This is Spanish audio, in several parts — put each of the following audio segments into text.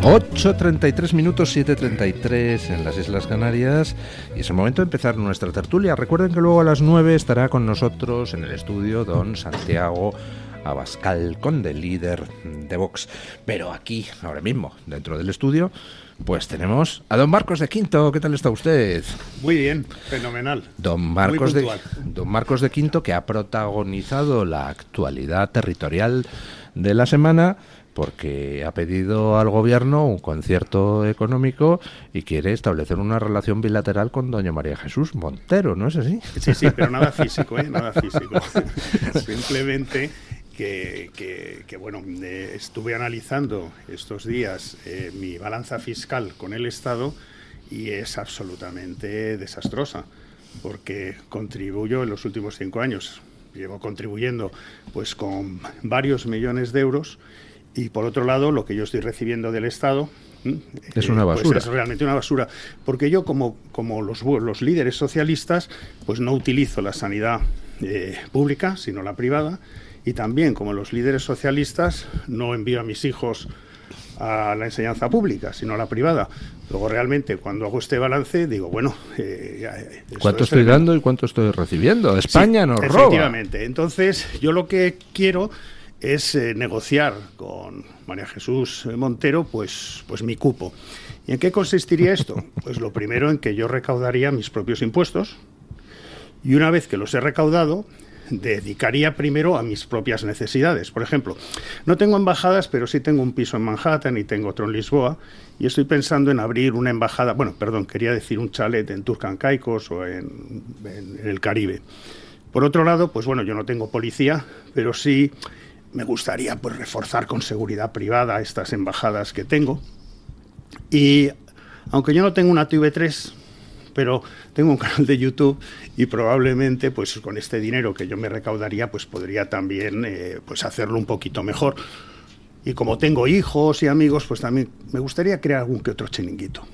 8:33 minutos, 7:33 en las Islas Canarias, y es el momento de empezar nuestra tertulia. Recuerden que luego a las 9 estará con nosotros en el estudio don Santiago Abascal, conde líder de Vox. Pero aquí, ahora mismo, dentro del estudio, pues tenemos a don Marcos de Quinto. ¿Qué tal está usted? Muy bien, fenomenal. Don Marcos de Quinto, que ha protagonizado la actualidad territorial de la semana, porque ha pedido al gobierno un concierto económico y quiere establecer una relación bilateral con doña María Jesús Montero, ¿no es así? Sí, pero nada físico, nada físico. Simplemente que bueno, estuve analizando estos días mi balanza fiscal con el Estado y es absolutamente desastrosa, porque contribuyo en los últimos 5 años, llevo contribuyendo pues con varios millones de euros. Y por otro lado, lo que yo estoy recibiendo del Estado es una basura. Pues es realmente una basura, porque yo como los líderes socialistas pues no utilizo la sanidad pública, sino la privada, y también como los líderes socialistas no envío a mis hijos a la enseñanza pública, sino a la privada. Luego realmente cuando hago este balance digo, bueno... ¿cuánto estoy dando y cuánto estoy recibiendo? España nos roba. Efectivamente. Entonces yo lo que quiero es negociar con María Jesús Montero pues mi cupo. ¿Y en qué consistiría esto? Pues lo primero, en que yo recaudaría mis propios impuestos, y una vez que los he recaudado, dedicaría primero a mis propias necesidades. Por ejemplo, no tengo embajadas, pero sí tengo un piso en Manhattan y tengo otro en Lisboa, y estoy pensando en abrir una embajada, quería decir un chalet en Turks and Caicos o en el Caribe. Por otro lado, pues bueno, yo no tengo policía, pero sí me gustaría pues reforzar con seguridad privada estas embajadas que tengo. Y aunque yo no tengo una TV3, pero tengo un canal de YouTube, y probablemente pues con este dinero que yo me recaudaría pues podría también pues hacerlo un poquito mejor. Y como tengo hijos y amigos, pues también me gustaría crear algún que otro chiringuito.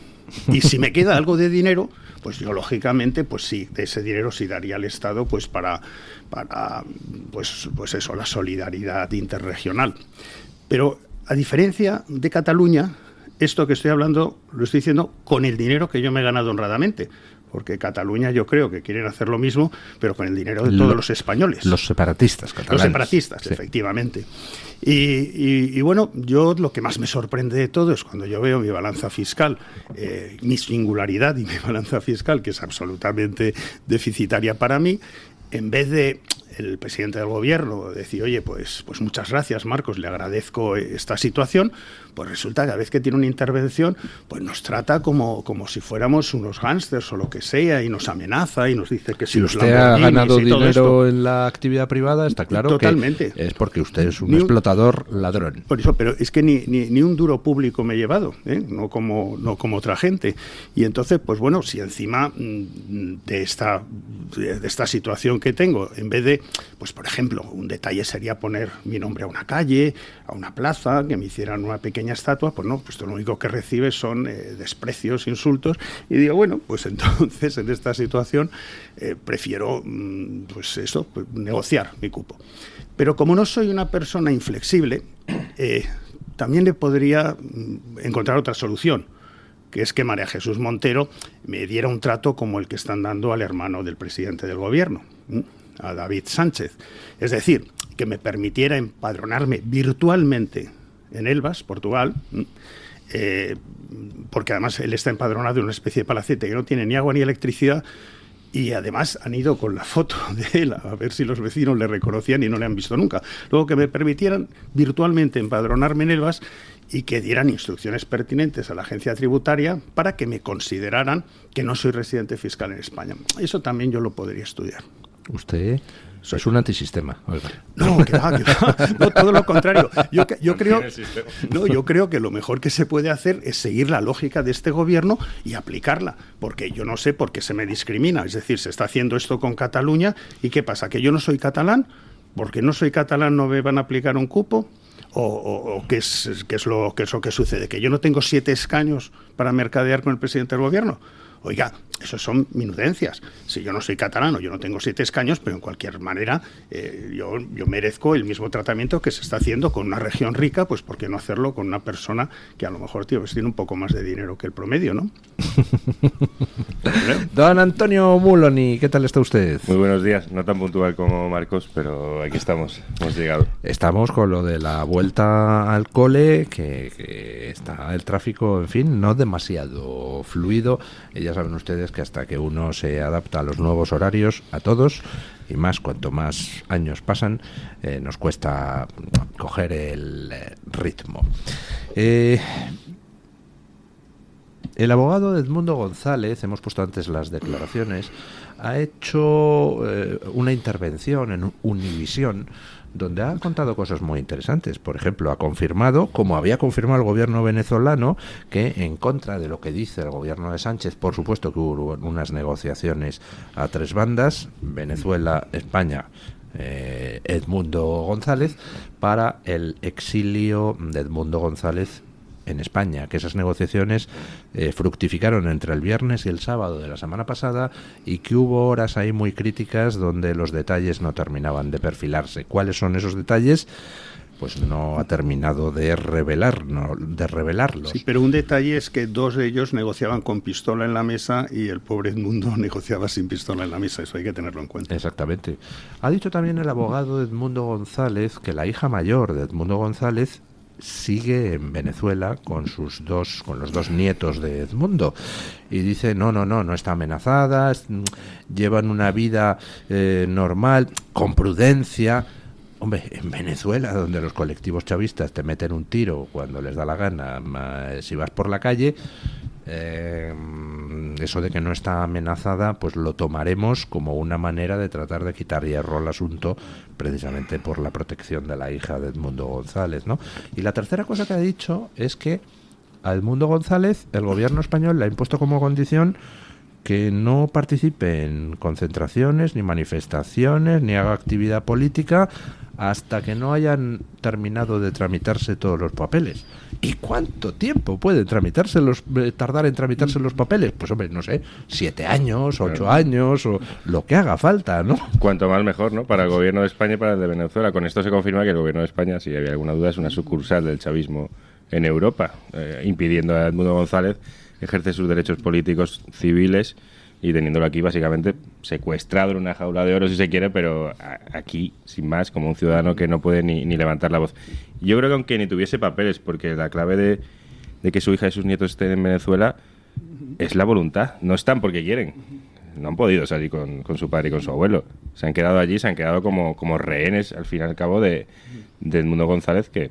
Y si me queda algo de dinero, pues yo lógicamente, pues sí, de ese dinero sí daría al Estado pues para pues eso, la solidaridad interregional. Pero a diferencia de Cataluña, esto que estoy hablando lo estoy diciendo con el dinero que yo me he ganado honradamente, porque Cataluña yo creo que quieren hacer lo mismo, pero con el dinero de todos los españoles. Los separatistas catalanes. Los separatistas, sí. Efectivamente. Y bueno, yo lo que más me sorprende de todo es cuando yo veo mi balanza fiscal, mi singularidad y mi balanza fiscal, que es absolutamente deficitaria para mí, en vez de el presidente del gobierno decir, oye, pues muchas gracias, Marcos, le agradezco esta situación, pues resulta que cada vez que tiene una intervención, pues nos trata como si fuéramos unos gángsters o lo que sea, y nos amenaza y nos dice que si usted ha ganado dinero en la actividad privada, está claro totalmente. Que es porque usted es un explotador ladrón. Por eso, pero es que ni un duro público me he llevado, no como otra gente. Y entonces, pues bueno, si encima de esta situación que tengo, en vez de, pues por ejemplo, un detalle sería poner mi nombre a una calle, a una plaza, que me hicieran una pequeña estatua, pues no, pues lo único que recibe son desprecios, insultos, y digo, bueno, pues entonces en esta situación prefiero, pues eso, pues negociar mi cupo. Pero como no soy una persona inflexible, también le podría encontrar otra solución, que es que María Jesús Montero me diera un trato como el que están dando al hermano del presidente del gobierno, a David Sánchez. Es decir, que me permitiera empadronarme virtualmente en Elvas, Portugal, porque además él está empadronado en una especie de palacete que no tiene ni agua ni electricidad, y además han ido con la foto de él a ver si los vecinos le reconocían y no le han visto nunca. Luego que me permitieran virtualmente empadronarme en Elvas y que dieran instrucciones pertinentes a la agencia tributaria para que me consideraran que no soy residente fiscal en España. Eso también yo lo podría estudiar. Usted es un antisistema, oiga. No, que va. No, todo lo contrario. Yo creo que lo mejor que se puede hacer es seguir la lógica de este gobierno y aplicarla, porque yo no sé por qué se me discrimina. Es decir, se está haciendo esto con Cataluña, ¿y qué pasa? ¿Que yo no soy catalán? ¿Porque no soy catalán no me van a aplicar un cupo? ¿O qué es lo que sucede? ¿Que yo no tengo 7 escaños para mercadear con el presidente del gobierno? Oiga, Eso son minudencias. Si yo no soy catalano, yo no tengo 7 escaños, pero en cualquier manera yo merezco el mismo tratamiento que se está haciendo con una región rica, pues ¿por qué no hacerlo con una persona que a lo mejor pues tiene un poco más de dinero que el promedio, ¿no? Don Antonio Muloni, ¿qué tal está usted? Muy buenos días, no tan puntual como Marcos, pero aquí estamos, hemos llegado. Estamos con lo de la vuelta al cole, que está el tráfico, en fin, no demasiado fluido. Ya saben ustedes que hasta que uno se adapta a los nuevos horarios, a todos, y más cuanto más años pasan, nos cuesta coger el ritmo. El abogado Edmundo González, hemos puesto antes las declaraciones, ha hecho una intervención en Univisión donde ha contado cosas muy interesantes. Por ejemplo, ha confirmado, como había confirmado el gobierno venezolano, que en contra de lo que dice el gobierno de Sánchez, por supuesto que hubo unas negociaciones a 3 bandas, Venezuela, España, Edmundo González, para el exilio de Edmundo González en España, que esas negociaciones fructificaron entre el viernes y el sábado de la semana pasada y que hubo horas ahí muy críticas donde los detalles no terminaban de perfilarse. ¿Cuáles son esos detalles? Pues no ha terminado de revelarlos. Sí, pero un detalle es que 2 de ellos negociaban con pistola en la mesa y el pobre Edmundo negociaba sin pistola en la mesa. Eso hay que tenerlo en cuenta. Exactamente. Ha dicho también el abogado Edmundo González que la hija mayor de Edmundo González sigue en Venezuela con los 2 nietos de Edmundo, y dice no está amenazada, llevan una vida normal, con prudencia. Hombre, en Venezuela, donde los colectivos chavistas te meten un tiro cuando les da la gana, si vas por la calle, eso de que no está amenazada, pues lo tomaremos como una manera de tratar de quitar hierro al asunto, precisamente por la protección de la hija de Edmundo González, ¿no? Y la tercera cosa que ha dicho es que a Edmundo González el gobierno español le ha impuesto como condición que no participe en concentraciones, ni manifestaciones, ni haga actividad política hasta que no hayan terminado de tramitarse todos los papeles. ¿Y cuánto tiempo puede tardar en tramitarse los papeles? Pues hombre, no sé, 7 años, 8 años, o lo que haga falta, ¿no? Cuanto más mejor, ¿no? Para el gobierno de España y para el de Venezuela. Con esto se confirma que el gobierno de España, si había alguna duda, es una sucursal del chavismo en Europa, impidiendo a Edmundo González ejercer sus derechos políticos civiles y teniéndolo aquí básicamente secuestrado en una jaula de oro, si se quiere, pero aquí, sin más, como un ciudadano que no puede ni levantar la voz. Yo creo que aunque ni tuviese papeles, porque la clave de que su hija y sus nietos estén en Venezuela es la voluntad. No están porque quieren. No han podido salir con su padre y con su abuelo. Se han quedado allí, se han quedado como rehenes, al fin y al cabo, de Edmundo González, que,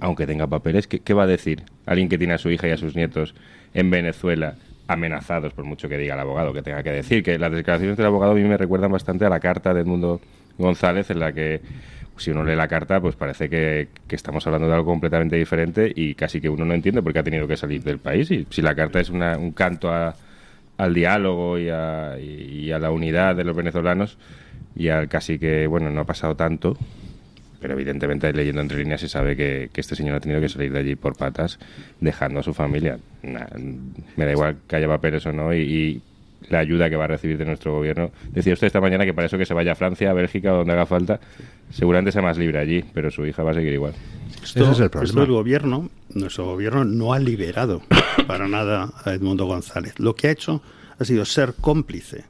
aunque tenga papeles, ¿qué va a decir alguien que tiene a su hija y a sus nietos en Venezuela amenazados, por mucho que diga el abogado que tenga que decir? Que las declaraciones del abogado a mí me recuerdan bastante a la carta de Edmundo González, en la que, si uno lee la carta, pues parece que estamos hablando de algo completamente diferente y casi que uno no entiende por qué ha tenido que salir del país. Y si la carta es un canto al diálogo y a la unidad de los venezolanos, y al casi que, bueno, no ha pasado tanto, pero evidentemente leyendo entre líneas se sabe que este señor ha tenido que salir de allí por patas, dejando a su familia. Me da igual que haya papeles o no, y la ayuda que va a recibir de nuestro gobierno. Decía usted esta mañana que para eso que se vaya a Francia, a Bélgica, o donde haga falta, seguramente sea más libre allí, pero su hija va a seguir igual. Ese es el problema. Nuestro gobierno no ha liberado para nada a Edmundo González. Lo que ha hecho ha sido ser cómplice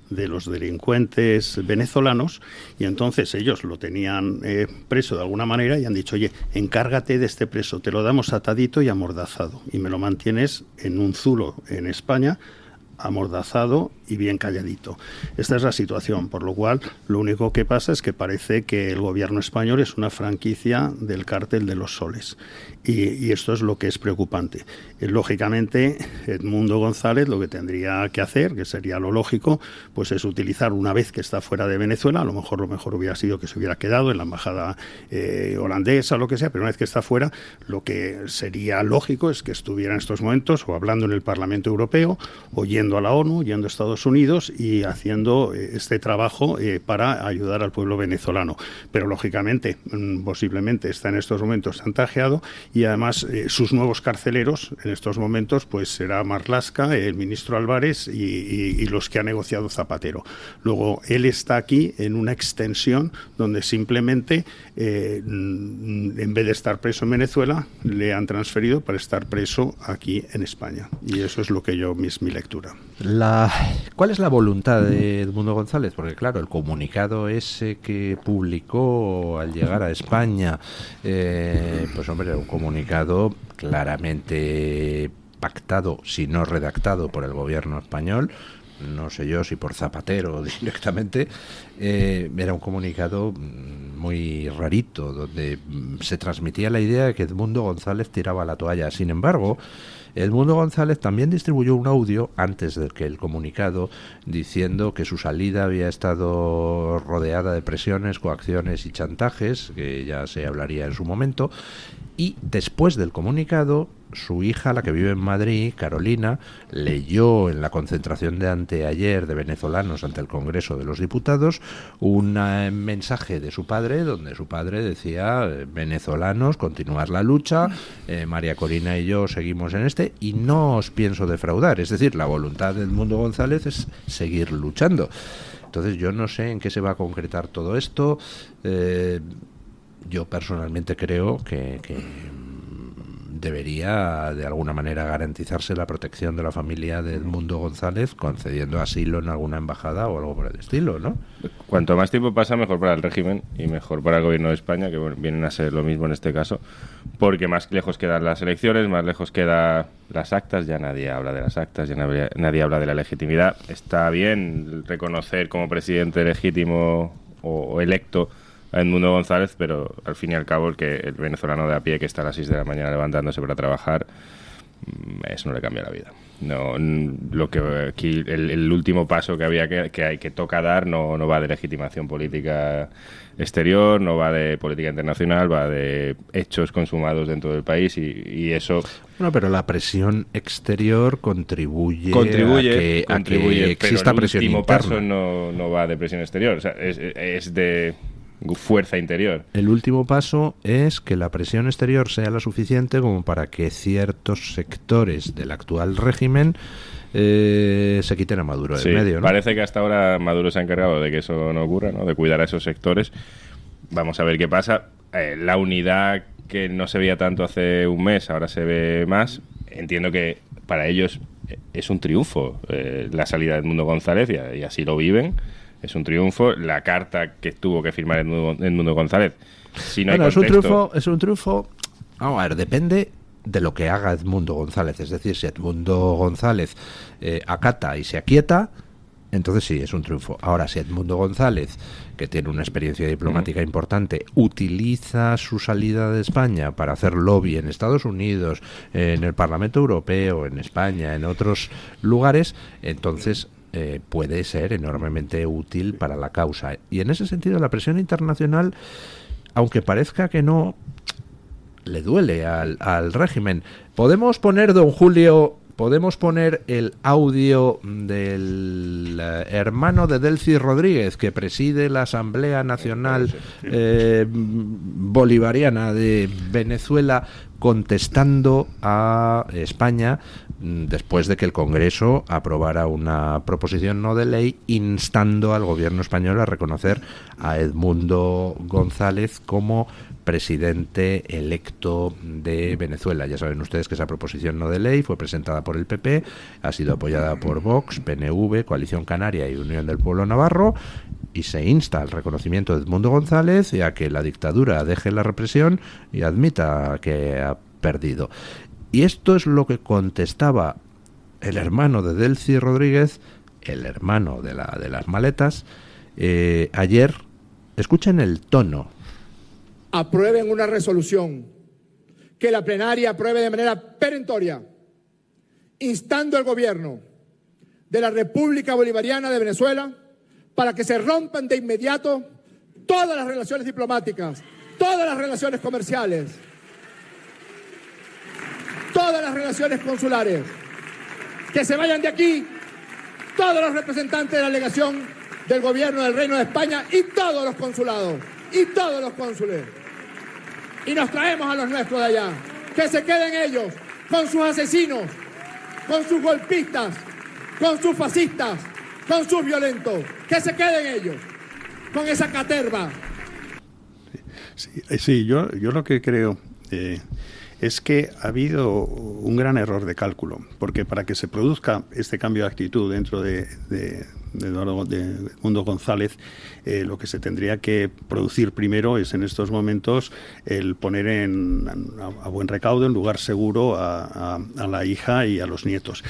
de los delincuentes venezolanos, y entonces ellos lo tenían preso de alguna manera y han dicho: oye, encárgate de este preso, te lo damos atadito y amordazado y me lo mantienes en un zulo en España, amordazado y bien calladito. Esta es la situación, por lo cual lo único que pasa es que parece que el gobierno español es una franquicia del cártel de los soles, y esto es lo que es preocupante. Lógicamente, Edmundo González lo que tendría que hacer, que sería lo lógico, pues es utilizar, una vez que está fuera de Venezuela, lo mejor hubiera sido que se hubiera quedado en la embajada holandesa o lo que sea, pero una vez que está fuera, lo que sería lógico es que estuviera en estos momentos o hablando en el Parlamento Europeo, oyendo yendo a la ONU, yendo a Estados Unidos y haciendo este trabajo para ayudar al pueblo venezolano. Pero lógicamente, posiblemente está en estos momentos chantajeado y además sus nuevos carceleros en estos momentos pues será Marlaska, el ministro Álvarez y los que ha negociado Zapatero. Luego, él está aquí en una extensión donde simplemente en vez de estar preso en Venezuela, le han transferido para estar preso aquí en España. Y eso es lo que es mi lectura. ¿Cuál es la voluntad de Edmundo González? Porque claro, el comunicado ese que publicó al llegar a España, pues hombre, un comunicado claramente pactado, si no redactado por el gobierno español, no sé yo si por Zapatero directamente, era un comunicado muy rarito, donde se transmitía la idea de que Edmundo González tiraba la toalla. Sin embargo, Edmundo González también distribuyó un audio antes de que el comunicado diciendo que su salida había estado rodeada de presiones, coacciones y chantajes, que ya se hablaría en su momento, y después del comunicado, su hija, la que vive en Madrid, Carolina, leyó en la concentración de anteayer de venezolanos ante el Congreso de los Diputados un mensaje de su padre, donde su padre decía: venezolanos, continuad la lucha, María Corina y yo seguimos en y no os pienso defraudar. Es decir, la voluntad de Edmundo González es seguir luchando. Entonces yo no sé en qué se va a concretar todo esto. Yo personalmente creo que debería de alguna manera garantizarse la protección de la familia de Edmundo González concediendo asilo en alguna embajada o algo por el estilo, ¿no? Cuanto más tiempo pasa, mejor para el régimen y mejor para el gobierno de España, que bueno, vienen a ser lo mismo en este caso, porque más lejos quedan las elecciones, más lejos quedan las actas, ya nadie habla de las actas, ya nadie habla de la legitimidad. Está bien reconocer como presidente legítimo o electo a Edmundo González, pero al fin y al cabo el venezolano de a pie que está a las 6 de la mañana levantándose para trabajar, eso no le cambia la vida. No, lo que aquí el último paso que había que toca dar no va de legitimación política exterior, no va de política internacional, va de hechos consumados dentro del país y eso. Bueno, pero la presión exterior contribuye a que exista presión interna. El último paso no va de presión exterior, o sea, es de fuerza interior. El último paso es que la presión exterior sea la suficiente como para que ciertos sectores del actual régimen se quiten a Maduro del medio, ¿no? Parece que hasta ahora Maduro se ha encargado de que eso no ocurra, ¿no? De cuidar a esos sectores. Vamos a ver qué pasa. La unidad que no se veía tanto hace un mes, ahora se ve más. Entiendo que para ellos es un triunfo la salida de Edmundo González y así lo viven. Es un triunfo. La carta que tuvo que firmar Edmundo González, si no hay contexto... Es un triunfo. Vamos a ver, depende de lo que haga Edmundo González. Es decir, si Edmundo González acata y se aquieta, entonces sí, es un triunfo. Ahora, si Edmundo González, que tiene una experiencia diplomática importante, utiliza su salida de España para hacer lobby en Estados Unidos, en el Parlamento Europeo, en España, en otros lugares, entonces puede ser enormemente útil para la causa. Y en ese sentido, la presión internacional, aunque parezca que no, le duele al régimen. Podemos poner, don Julio, el audio del hermano de Delcy Rodríguez, que preside la Asamblea Nacional Bolivariana de Venezuela, contestando a España después de que el Congreso aprobara una proposición no de ley instando al gobierno español a reconocer a Edmundo González como presidente electo de Venezuela. Ya saben ustedes que esa proposición no de ley fue presentada por el PP, ha sido apoyada por Vox, PNV, Coalición Canaria y Unión del Pueblo Navarro, y se insta al reconocimiento de Edmundo González y a que la dictadura deje la represión y admita que ha perdido. Y esto es lo que contestaba el hermano de Delcy Rodríguez, el hermano de las maletas, ayer. Escuchen el tono. Aprueben una resolución, que la plenaria apruebe de manera perentoria, instando al gobierno de la República Bolivariana de Venezuela para que se rompan de inmediato todas las relaciones diplomáticas, todas las relaciones comerciales, todas las relaciones consulares, que se vayan de aquí todos los representantes de la delegación del gobierno del Reino de España y todos los consulados y todos los cónsules. Y nos traemos a los nuestros de allá. Que se queden ellos con sus asesinos, con sus golpistas, con sus fascistas, con sus violentos. Que se queden ellos con esa caterva. Sí, yo lo que creo es que ha habido un gran error de cálculo, porque para que se produzca este cambio de actitud dentro de Edmundo González, lo que se tendría que producir primero es en estos momentos el poner a buen recaudo, en lugar seguro, a la hija y a los nietos.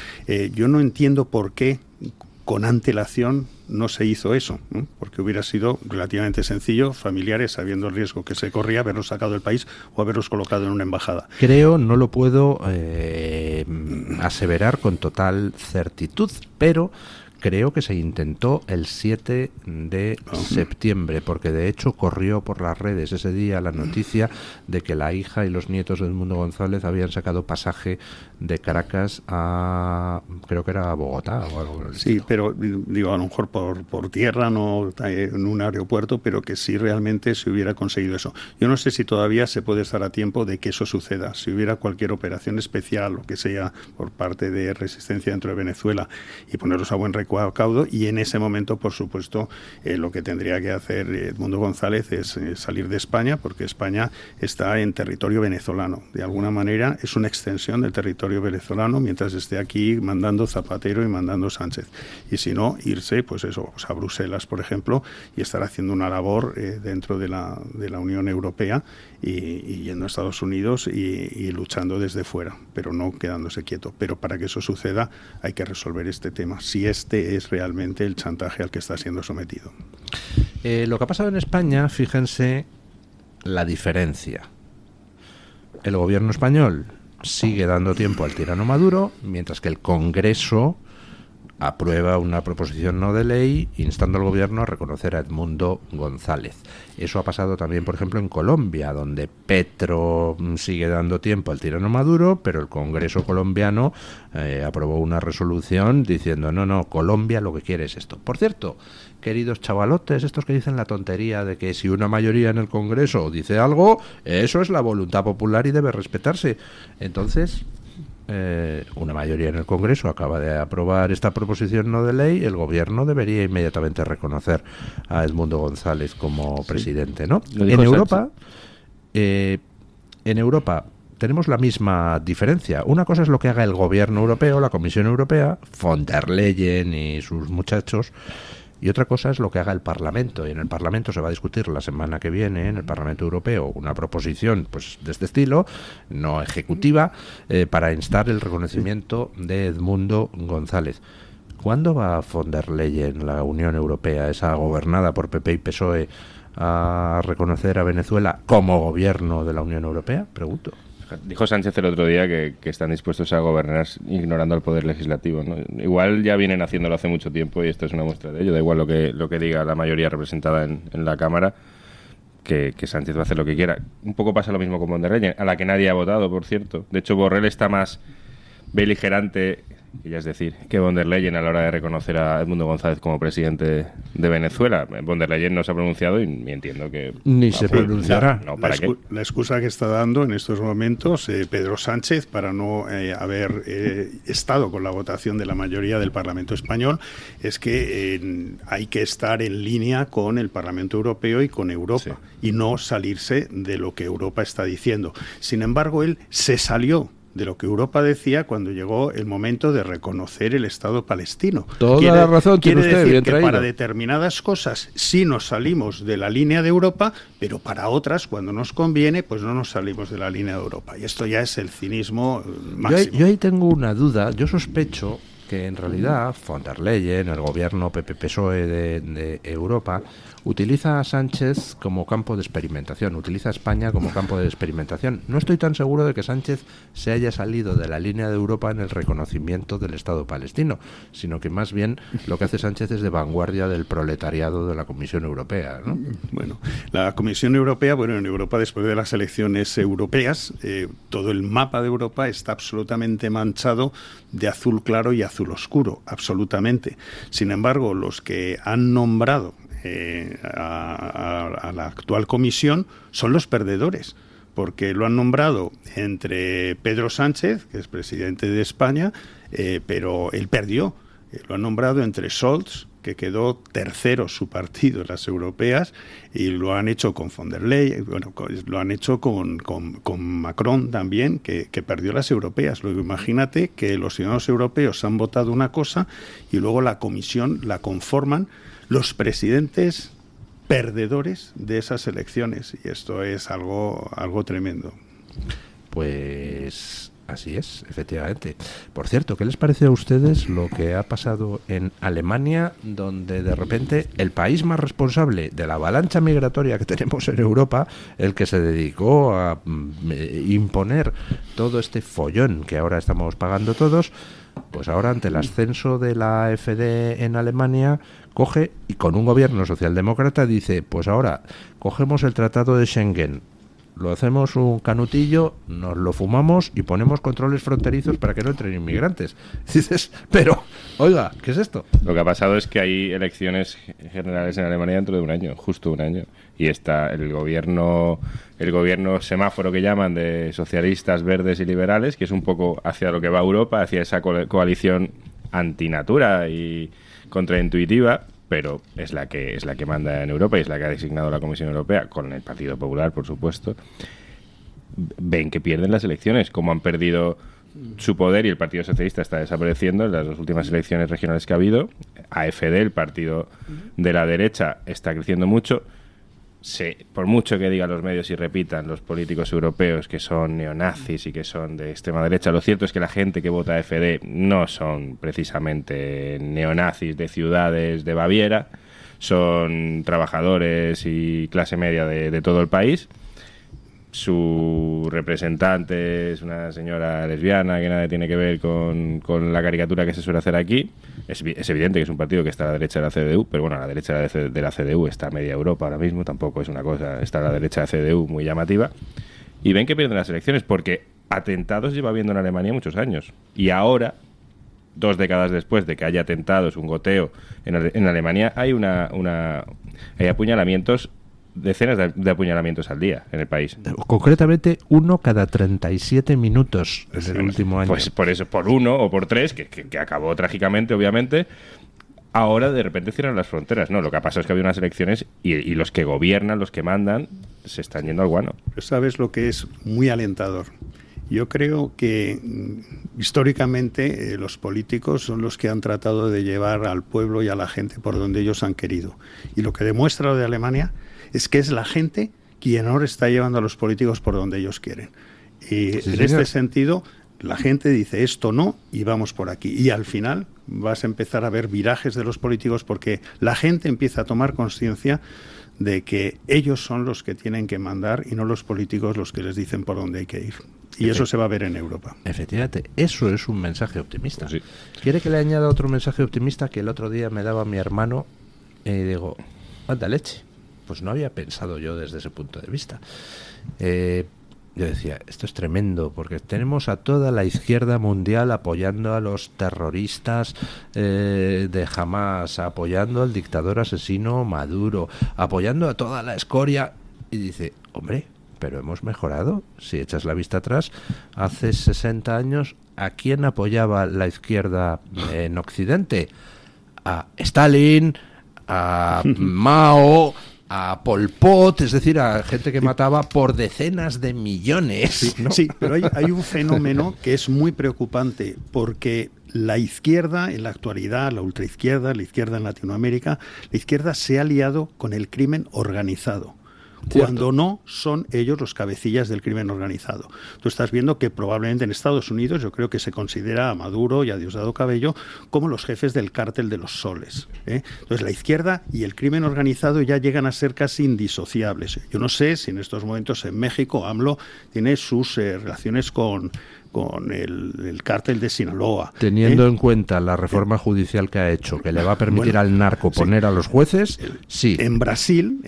Yo no entiendo por qué con antelación no se hizo eso, ¿no? Porque hubiera sido relativamente sencillo, familiares, sabiendo el riesgo que se corría, haberlos sacado del país o haberlos colocado en una embajada. Creo, no lo puedo aseverar con total certitud, pero creo que se intentó el 7 de septiembre, porque de hecho corrió por las redes ese día la noticia de que la hija y los nietos de Edmundo González habían sacado pasaje de Caracas a, creo que era a Bogotá o algo. Sí, pero digo, a lo mejor por tierra, no en un aeropuerto, pero que sí realmente se hubiera conseguido eso. Yo no sé si todavía se puede estar a tiempo de que eso suceda. Si hubiera cualquier operación especial o que sea por parte de resistencia dentro de Venezuela y ponerlos a buen recaudo, y en ese momento, por supuesto, lo que tendría que hacer Edmundo González es salir de España, porque España está en territorio venezolano. De alguna manera es una extensión del territorio venezolano, mientras esté aquí mandando Zapatero y mandando Sánchez. Y si no, irse, pues eso, a Bruselas, por ejemplo, y estar haciendo una labor dentro de la Unión Europea y yendo a Estados Unidos y luchando desde fuera, pero no quedándose quieto. Pero para que eso suceda hay que resolver este tema, si este es realmente el chantaje al que está siendo sometido. Lo que ha pasado en España, fíjense la diferencia. El gobierno español sigue dando tiempo al tirano Maduro, mientras que el Congreso aprueba una proposición no de ley instando al gobierno a reconocer a Edmundo González. Eso ha pasado también, por ejemplo, en Colombia, donde Petro sigue dando tiempo al tirano Maduro, pero el Congreso colombiano aprobó una resolución diciendo no, Colombia lo que quiere es esto. Por cierto, queridos chavalotes, estos que dicen la tontería de que si una mayoría en el Congreso dice algo, eso es la voluntad popular y debe respetarse. Entonces, una mayoría en el Congreso acaba de aprobar esta proposición no de ley, el gobierno debería inmediatamente reconocer a Edmundo González como presidente, ¿no? En Europa tenemos la misma diferencia. Una cosa es lo que haga el gobierno europeo, la Comisión Europea, von der Leyen y sus muchachos, y otra cosa es lo que haga el Parlamento. Y en el Parlamento se va a discutir la semana que viene, en el Parlamento Europeo, una proposición pues de este estilo, no ejecutiva, para instar el reconocimiento de Edmundo González. ¿Cuándo va von der Leyen, la Unión Europea, esa gobernada por PP y PSOE, a reconocer a Venezuela como gobierno de la Unión Europea? Pregunto. Dijo Sánchez el otro día que están dispuestos a gobernar ignorando al poder legislativo, ¿no? Igual ya vienen haciéndolo hace mucho tiempo y esto es una muestra de ello. Da igual lo que diga la mayoría representada en la Cámara, que Sánchez va a hacer lo que quiera. Un poco pasa lo mismo con von der Leyen, a la que nadie ha votado, por cierto. De hecho, Borrell está más beligerante, que ya es decir, que von der Leyen a la hora de reconocer a Edmundo González como presidente de Venezuela. Von der Leyen no se ha pronunciado y entiendo que ni se pronunciará. No, ¿para qué? La excusa que está dando en estos momentos Pedro Sánchez para no haber estado con la votación de la mayoría del Parlamento español es que hay que estar en línea con el Parlamento Europeo y con Europa, y no salirse de lo que Europa está diciendo. Sin embargo, él se salió de lo que Europa decía cuando llegó el momento de reconocer el Estado palestino. Toda la razón tiene usted, decir bien que traído. Para determinadas cosas sí nos salimos de la línea de Europa, pero para otras, cuando nos conviene, pues no nos salimos de la línea de Europa. Y esto ya es el cinismo máximo. Yo ahí tengo una duda. Yo sospecho que en realidad von der Leyen, el gobierno PP-PSOE de Europa, utiliza a Sánchez como campo de experimentación, utiliza a España como campo de experimentación. No estoy tan seguro de que Sánchez se haya salido de la línea de Europa en el reconocimiento del Estado palestino, sino que más bien lo que hace Sánchez es de vanguardia del proletariado de la Comisión Europea, ¿no? Bueno, la Comisión Europea, en Europa después de las elecciones europeas, todo el mapa de Europa está absolutamente manchado de azul claro y azul azul oscuro, absolutamente. Sin embargo, los que han nombrado a la actual comisión son los perdedores, porque lo han nombrado entre Pedro Sánchez, que es presidente de España, pero él perdió. Lo han nombrado entre Scholz, que quedó tercero su partido en las europeas, y lo han hecho con von der Leyen, bueno, lo han hecho con Macron también, que perdió las europeas. Luego imagínate que los ciudadanos europeos han votado una cosa y luego la comisión la conforman los presidentes perdedores de esas elecciones, y esto es algo tremendo. Pues así es, efectivamente. Por cierto, ¿qué les parece a ustedes lo que ha pasado en Alemania, donde de repente el país más responsable de la avalancha migratoria que tenemos en Europa, el que se dedicó a imponer todo este follón que ahora estamos pagando todos, pues ahora ante el ascenso de la AfD en Alemania, coge y con un gobierno socialdemócrata dice, pues ahora cogemos el Tratado de Schengen, lo hacemos un canutillo, nos lo fumamos y ponemos controles fronterizos para que no entren inmigrantes. Dices, pero, oiga, ¿qué es esto? Lo que ha pasado es que hay elecciones generales en Alemania dentro de un año, justo un año. Y está el gobierno semáforo que llaman de socialistas, verdes y liberales, que es un poco hacia lo que va Europa, hacia esa coalición antinatura y contraintuitiva, pero es la que manda en Europa y es la que ha designado la Comisión Europea, con el Partido Popular, por supuesto. Ven que pierden las elecciones, como han perdido su poder y el Partido Socialista está desapareciendo en las dos últimas elecciones regionales que ha habido. AfD, el partido de la derecha, está creciendo mucho. Por mucho que digan los medios y repitan los políticos europeos que son neonazis y que son de extrema derecha, lo cierto es que la gente que vota AfD no son precisamente neonazis de ciudades de Baviera, son trabajadores y clase media de todo el país. Su representante es una señora lesbiana que nada tiene que ver con la caricatura que se suele hacer aquí. Es evidente que es un partido que está a la derecha de la CDU, pero bueno, a la derecha de la CDU está media Europa ahora mismo, tampoco es una cosa, está a la derecha de la CDU muy llamativa. Y ven que pierden las elecciones porque atentados lleva habiendo en Alemania muchos años. Y ahora, 2 décadas después de que haya atentados, un goteo en Alemania, hay hay apuñalamientos, decenas de apuñalamientos al día en el país. Concretamente, 1 cada 37 minutos en el último año. Pues por eso, por 1 o por 3, que acabó trágicamente, obviamente, ahora de repente cierran las fronteras. No, lo que ha pasado es que había unas elecciones y los que gobiernan, los que mandan, se están yendo al guano. Pero ¿sabes lo que es muy alentador? Yo creo que históricamente los políticos son los que han tratado de llevar al pueblo y a la gente por donde ellos han querido. Y lo que demuestra lo de Alemania es que es la gente quien ahora está llevando a los políticos por donde ellos quieren. Y sí, en este sentido, la gente dice esto no y vamos por aquí. Y al final vas a empezar a ver virajes de los políticos porque la gente empieza a tomar conciencia de que ellos son los que tienen que mandar y no los políticos los que les dicen por dónde hay que ir. Y eso se va a ver en Europa. Efectivamente, eso es un mensaje optimista. Sí. ¿Quiere que le añada otro mensaje optimista que el otro día me daba mi hermano? Y digo, anda leche. Pues no había pensado yo desde ese punto de vista. Yo decía, esto es tremendo, porque tenemos a toda la izquierda mundial apoyando a los terroristas de Hamas, apoyando al dictador asesino Maduro, apoyando a toda la escoria. Y dice, hombre, pero hemos mejorado. Si echas la vista atrás, hace 60 años, ¿a quién apoyaba la izquierda en Occidente? A Stalin, a Mao, a Pol Pot, es decir, a gente que mataba por decenas de millones. Sí, ¿no? sí, pero hay un fenómeno que es muy preocupante, porque la izquierda en la actualidad, la ultraizquierda, la izquierda en Latinoamérica, la izquierda se ha aliado con el crimen organizado. Cuando no son ellos los cabecillas del crimen organizado. Tú estás viendo que probablemente en Estados Unidos yo creo que se considera a Maduro y a Diosdado Cabello como los jefes del cártel de los soles. Entonces la izquierda y el crimen organizado ya llegan a ser casi indisociables. Yo no sé si en estos momentos en México AMLO tiene sus relaciones con el cártel de Sinaloa. Teniendo en cuenta la reforma judicial que ha hecho, que le va a permitir al narco poner a los jueces, sí. En Brasil,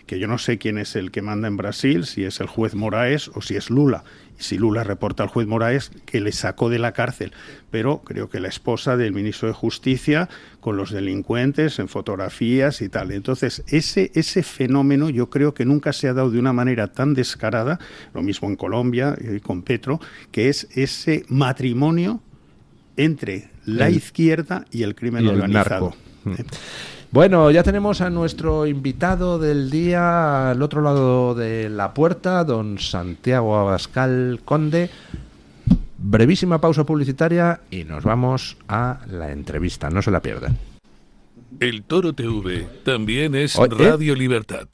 que yo no sé quién es el que manda en Brasil, si es el juez Moraes o si es Lula. si Lula reporta al juez Moraes que le sacó de la cárcel, pero creo que la esposa del ministro de Justicia con los delincuentes en fotografías y tal. Entonces, ese fenómeno yo creo que nunca se ha dado de una manera tan descarada, lo mismo en Colombia con Petro, que es ese matrimonio entre la izquierda y el crimen organizado. Bueno, ya tenemos a nuestro invitado del día al otro lado de la puerta, don Santiago Abascal Conde. Brevísima pausa publicitaria y nos vamos a la entrevista, no se la pierdan. El Toro TV también es Radio Libertad.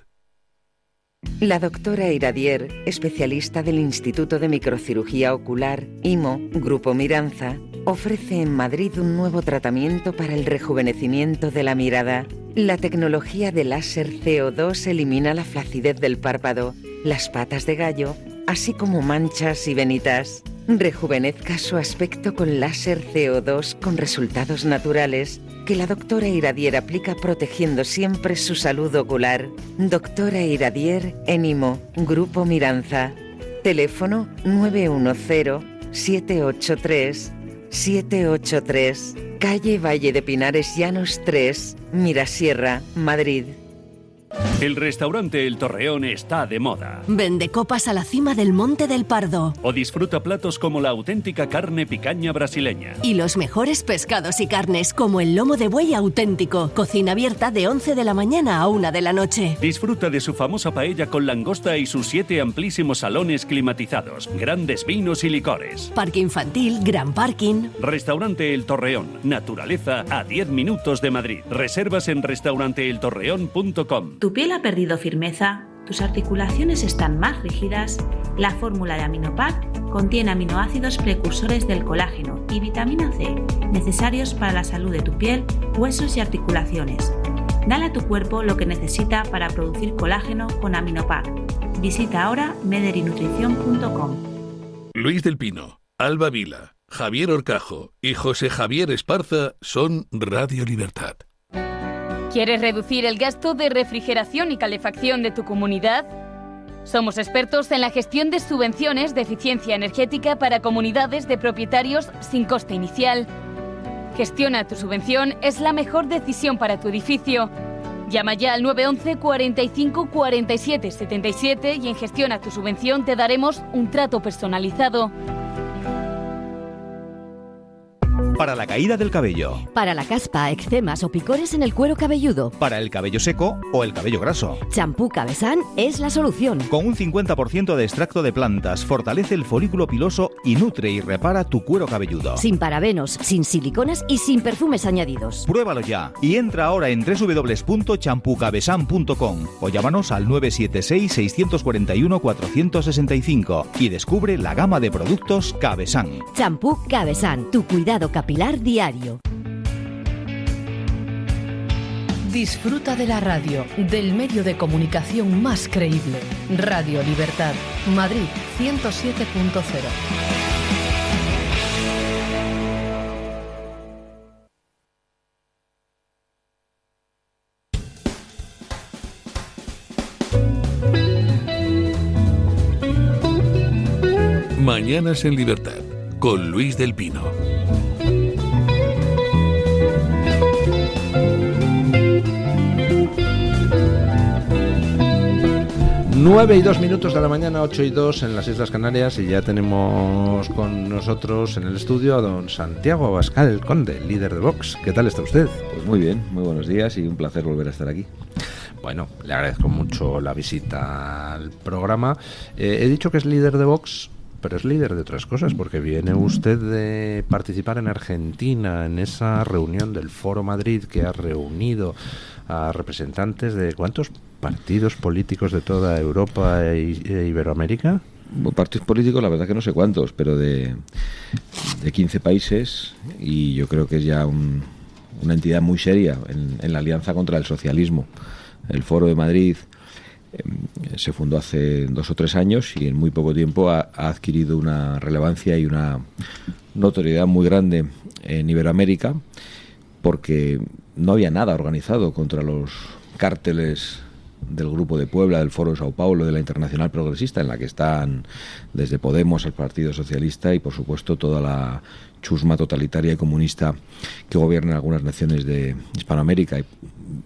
La doctora Iradier, especialista del Instituto de Microcirugía Ocular, IMO, Grupo Miranza, ofrece en Madrid un nuevo tratamiento para el rejuvenecimiento de la mirada. La tecnología de láser CO2 elimina la flacidez del párpado, las patas de gallo, así como manchas y venitas. Rejuvenezca su aspecto con láser CO2 con resultados naturales que la doctora Iradier aplica protegiendo siempre su salud ocular. Doctora Iradier en IMO, Grupo Miranza. Teléfono 910-783-783. Calle Valle de Pinares Llanos 3, Mirasierra, Madrid. El restaurante El Torreón está de moda. Vende copas a la cima del Monte del Pardo. O disfruta platos como la auténtica carne picaña brasileña. Y los mejores pescados y carnes como el lomo de buey auténtico. Cocina abierta de 11 de la mañana a 1 de la noche. Disfruta de su famosa paella con langosta y sus 7 amplísimos salones climatizados. Grandes vinos y licores. Parque infantil, gran parking. Restaurante El Torreón. Naturaleza a 10 minutos de Madrid. Reservas en restauranteeltorreón.com. ¿Tu piel ha perdido firmeza? ¿Tus articulaciones están más rígidas? La fórmula de Aminopac contiene aminoácidos precursores del colágeno y vitamina C, necesarios para la salud de tu piel, huesos y articulaciones. Dale a tu cuerpo lo que necesita para producir colágeno con Aminopac. Visita ahora mederinutrición.com. Luis del Pino, Alba Vila, Javier Horcajo y José Javier Esparza son Radio Libertad. ¿Quieres reducir el gasto de refrigeración y calefacción de tu comunidad? Somos expertos en la gestión de subvenciones de eficiencia energética para comunidades de propietarios sin coste inicial. Gestiona tu subvención, es la mejor decisión para tu edificio. Llama ya al 911 45 47 77 y en Gestiona tu subvención te daremos un trato personalizado. Para la caída del cabello. Para la caspa, eczemas o picores en el cuero cabelludo. Para el cabello seco o el cabello graso. Champú Cabesan es la solución. Con un 50% de extracto de plantas, fortalece el folículo piloso y nutre y repara tu cuero cabelludo. Sin parabenos, sin siliconas y sin perfumes añadidos. Pruébalo ya y entra ahora en www.champucabesan.com o llámanos al 976 641 465 y descubre la gama de productos Cabesan. Champú Cabesan, tu cuidado capilar diario. Disfruta de la radio, del medio de comunicación más creíble. Radio Libertad, Madrid 107.0. Mañanas en Libertad, con Luis del Pino. Nueve y 2 minutos de la mañana, 8 y 2 en las Islas Canarias, y ya tenemos con nosotros en el estudio a don Santiago Abascal Conde, líder de Vox. ¿Qué tal está usted? Pues muy bien, muy buenos días y un placer volver a estar aquí. Bueno, le agradezco mucho la visita al programa. He dicho que es líder de Vox, pero es líder de otras cosas, porque viene usted de participar en Argentina, en esa reunión del Foro Madrid que ha reunido a representantes de ¿cuántos partidos políticos de toda Europa e Iberoamérica? Partidos políticos, la verdad que no sé cuántos, pero de 15 países, y yo creo que es ya una entidad muy seria en la alianza contra el socialismo. El Foro de Madrid se fundó hace 2 o 3 años y en muy poco tiempo ha adquirido una relevancia y una notoriedad muy grande en Iberoamérica, porque no había nada organizado contra los cárteles del Grupo de Puebla, del Foro de Sao Paulo, de la Internacional Progresista, en la que están desde Podemos al Partido Socialista y, por supuesto, toda la chusma totalitaria y comunista que gobierna en algunas naciones de Hispanoamérica.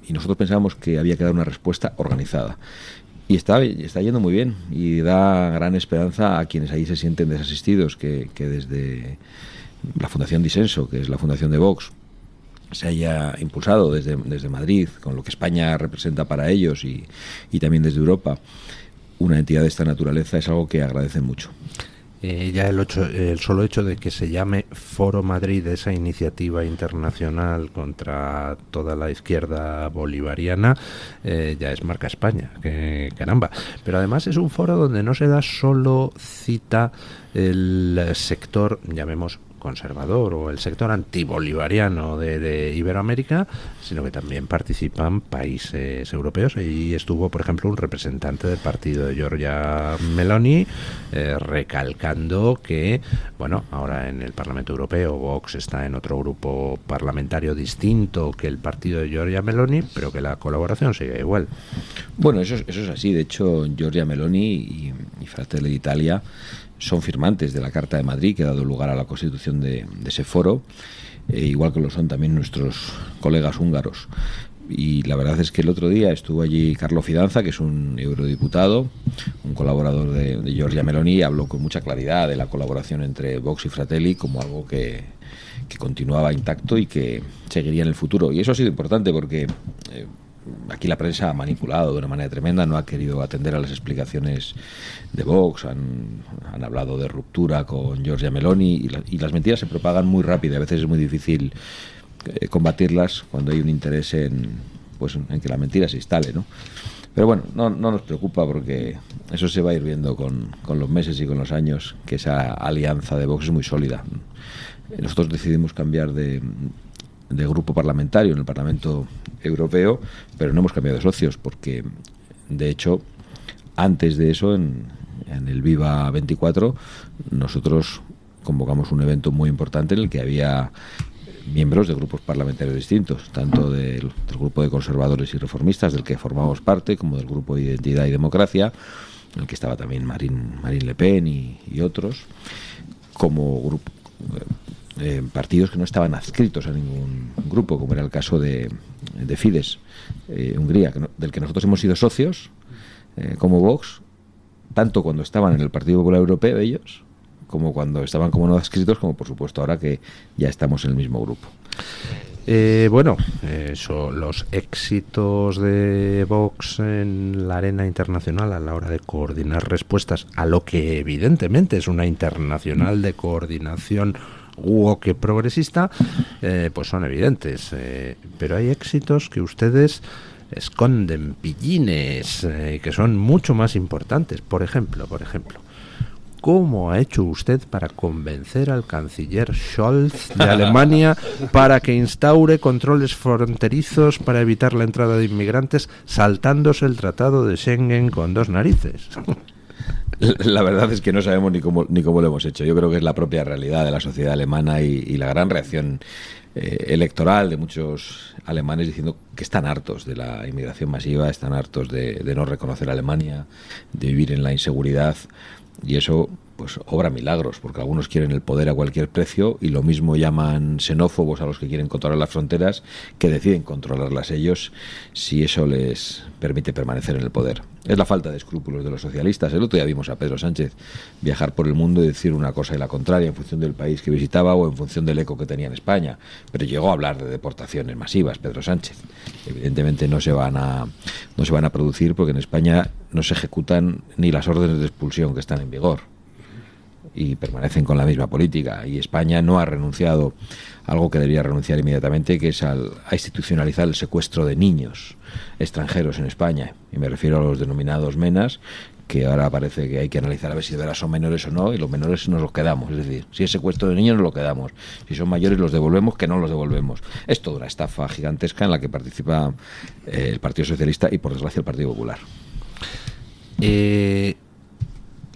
Y nosotros pensábamos que había que dar una respuesta organizada. Y está yendo muy bien y da gran esperanza a quienes ahí se sienten desasistidos, que desde la Fundación Disenso, que es la fundación de Vox, se haya impulsado desde Madrid, con lo que España representa para ellos y también desde Europa, una entidad de esta naturaleza, es algo que agradecen mucho. Ya el solo hecho de que se llame Foro Madrid, esa iniciativa internacional contra toda la izquierda bolivariana, ya es marca España, que caramba. Pero además es un foro donde no se da solo cita el sector, llamemos conservador, o el sector antibolivariano de Iberoamérica, sino que también participan países europeos. Y estuvo, por ejemplo, un representante del partido de Giorgia Meloni recalcando que, bueno, ahora en el Parlamento Europeo Vox está en otro grupo parlamentario distinto que el partido de Giorgia Meloni, pero que la colaboración sigue igual. Bueno, eso es así. De hecho, Giorgia Meloni y Fratelli d'Italia son firmantes de la Carta de Madrid, que ha dado lugar a la constitución de ese foro, igual que lo son también nuestros colegas húngaros. Y la verdad es que el otro día estuvo allí Carlo Fidanza, que es un eurodiputado, un colaborador de Giorgia Meloni, y habló con mucha claridad de la colaboración entre Vox y Fratelli como algo que continuaba intacto y que seguiría en el futuro. Y eso ha sido importante porque aquí la prensa ha manipulado de una manera tremenda, no ha querido atender a las explicaciones de Vox, han hablado de ruptura con Giorgia Meloni y las mentiras se propagan muy rápido. A veces es muy difícil combatirlas cuando hay un interés en que la mentira se instale, ¿no? Pero bueno, no nos preocupa porque eso se va a ir viendo con los meses y con los años, que esa alianza de Vox es muy sólida. Nosotros decidimos cambiar de grupo parlamentario en el Parlamento Europeo, pero no hemos cambiado de socios porque, de hecho, antes de eso, en el Viva 24, nosotros convocamos un evento muy importante en el que había miembros de grupos parlamentarios distintos, tanto del grupo de conservadores y reformistas, del que formamos parte, como del grupo de Identidad y Democracia, en el que estaba también Marine Le Pen y otros, como grupo partidos que no estaban adscritos a ningún grupo, como era el caso de Fidesz, Hungría, del que nosotros hemos sido socios, como Vox, tanto cuando estaban en el Partido Popular Europeo ellos, como cuando estaban como no adscritos, como por supuesto ahora que ya estamos en el mismo grupo. Los éxitos de Vox en la arena internacional a la hora de coordinar respuestas a lo que evidentemente es una internacional de coordinación que progresista, pues son evidentes, pero hay éxitos que ustedes esconden, pillines, que son mucho más importantes. Por ejemplo, ¿cómo ha hecho usted para convencer al canciller Scholz de Alemania para que instaure controles fronterizos para evitar la entrada de inmigrantes, saltándose el tratado de Schengen con dos narices? La verdad es que no sabemos ni cómo lo hemos hecho. Yo creo que es la propia realidad de la sociedad alemana y la gran reacción electoral de muchos alemanes diciendo que están hartos de la inmigración masiva, están hartos de no reconocer a Alemania, de vivir en la inseguridad. Y eso pues obra milagros, porque algunos quieren el poder a cualquier precio y lo mismo llaman xenófobos a los que quieren controlar las fronteras, que deciden controlarlas ellos si eso les permite permanecer en el poder. Es la falta de escrúpulos de los socialistas. El otro día vimos a Pedro Sánchez viajar por el mundo y decir una cosa y la contraria en función del país que visitaba o en función del eco que tenía en España, pero llegó a hablar de deportaciones masivas, Pedro Sánchez. Evidentemente no se van a producir porque en España no se ejecutan ni las órdenes de expulsión que están en vigor y permanecen con la misma política, y España no ha renunciado a algo que debería renunciar inmediatamente, que es a institucionalizar el secuestro de niños extranjeros en España, y me refiero a los denominados MENAs, que ahora parece que hay que analizar a ver si de veras son menores o no, y los menores nos los quedamos, es decir, si es secuestro de niños nos lo quedamos, si son mayores los devolvemos, que no los devolvemos. Es toda una estafa gigantesca en la que participa el Partido Socialista y por desgracia el Partido Popular.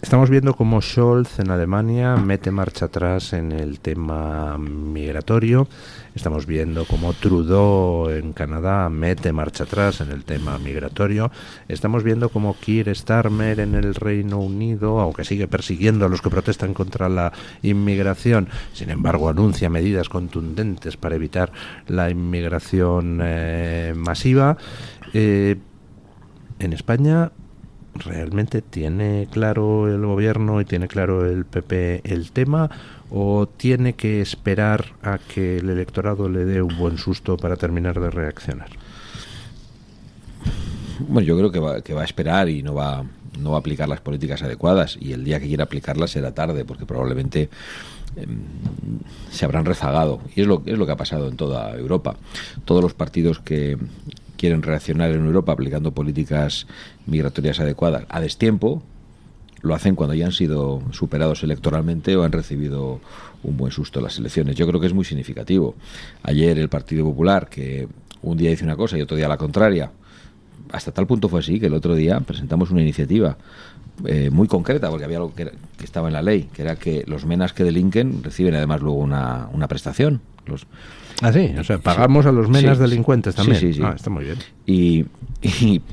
Estamos viendo cómo Scholz en Alemania mete marcha atrás en el tema migratorio. Estamos viendo cómo Trudeau en Canadá mete marcha atrás en el tema migratorio. Estamos viendo cómo Keir Starmer en el Reino Unido, aunque sigue persiguiendo a los que protestan contra la inmigración, sin embargo anuncia medidas contundentes para evitar la inmigración masiva. En España, ¿realmente tiene claro el gobierno y tiene claro el PP el tema, o tiene que esperar a que el electorado le dé un buen susto para terminar de reaccionar? Bueno, yo creo que va a esperar y no va a aplicar las políticas adecuadas, y el día que quiera aplicarlas será tarde, porque probablemente se habrán rezagado, y es lo que ha pasado en toda Europa. Todos los partidos que quieren reaccionar en Europa aplicando políticas migratorias adecuadas a destiempo, lo hacen cuando ya han sido superados electoralmente o han recibido un buen susto en las elecciones. Yo creo que es muy significativo. Ayer el Partido Popular, que un día dice una cosa y otro día la contraria, hasta tal punto fue así que el otro día presentamos una iniciativa muy concreta, porque había algo que estaba en la ley, que era que los menas que delinquen reciben además luego una prestación. Ah, sí, o sea, pagamos a los menas delincuentes también. Sí. Ah, está muy bien. Y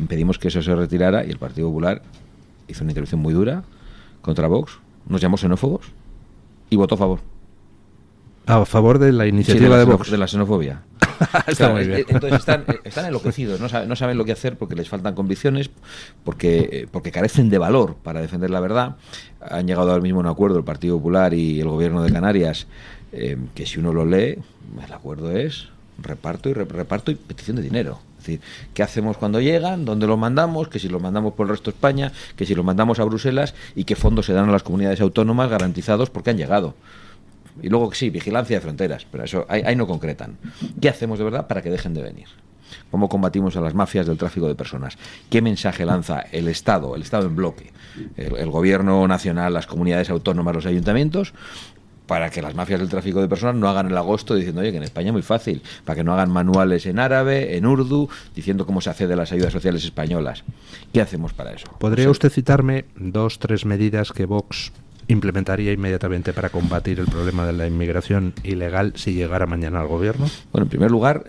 pedimos que eso se retirara, y el Partido Popular hizo una intervención muy dura contra Vox, nos llamó xenófobos y votó a favor. A favor de la iniciativa de Vox. De la xenofobia. Está muy bien. Entonces están enloquecidos, no saben lo que hacer porque les faltan convicciones, porque carecen de valor para defender la verdad. Han llegado al mismo acuerdo el Partido Popular y el Gobierno de Canarias, que si uno lo lee, el acuerdo es reparto y petición de dinero. Es decir, ¿qué hacemos cuando llegan? ¿Dónde los mandamos? Que si los mandamos por el resto de España, que si los mandamos a Bruselas, y qué fondos se dan a las comunidades autónomas garantizados porque han llegado. Y luego sí, vigilancia de fronteras, pero eso ahí no concretan. ¿Qué hacemos de verdad para que dejen de venir? ¿Cómo combatimos a las mafias del tráfico de personas? ¿Qué mensaje lanza el Estado en bloque? El Gobierno nacional, las comunidades autónomas, los ayuntamientos, para que las mafias del tráfico de personas no hagan el agosto diciendo, oye, que en España es muy fácil, para que no hagan manuales en árabe, en urdu, diciendo cómo se accede a las ayudas sociales españolas? ¿Qué hacemos para eso? ¿Podría usted citarme 2-3 medidas que Vox implementaría inmediatamente para combatir el problema de la inmigración ilegal si llegara mañana al gobierno? Bueno, en primer lugar,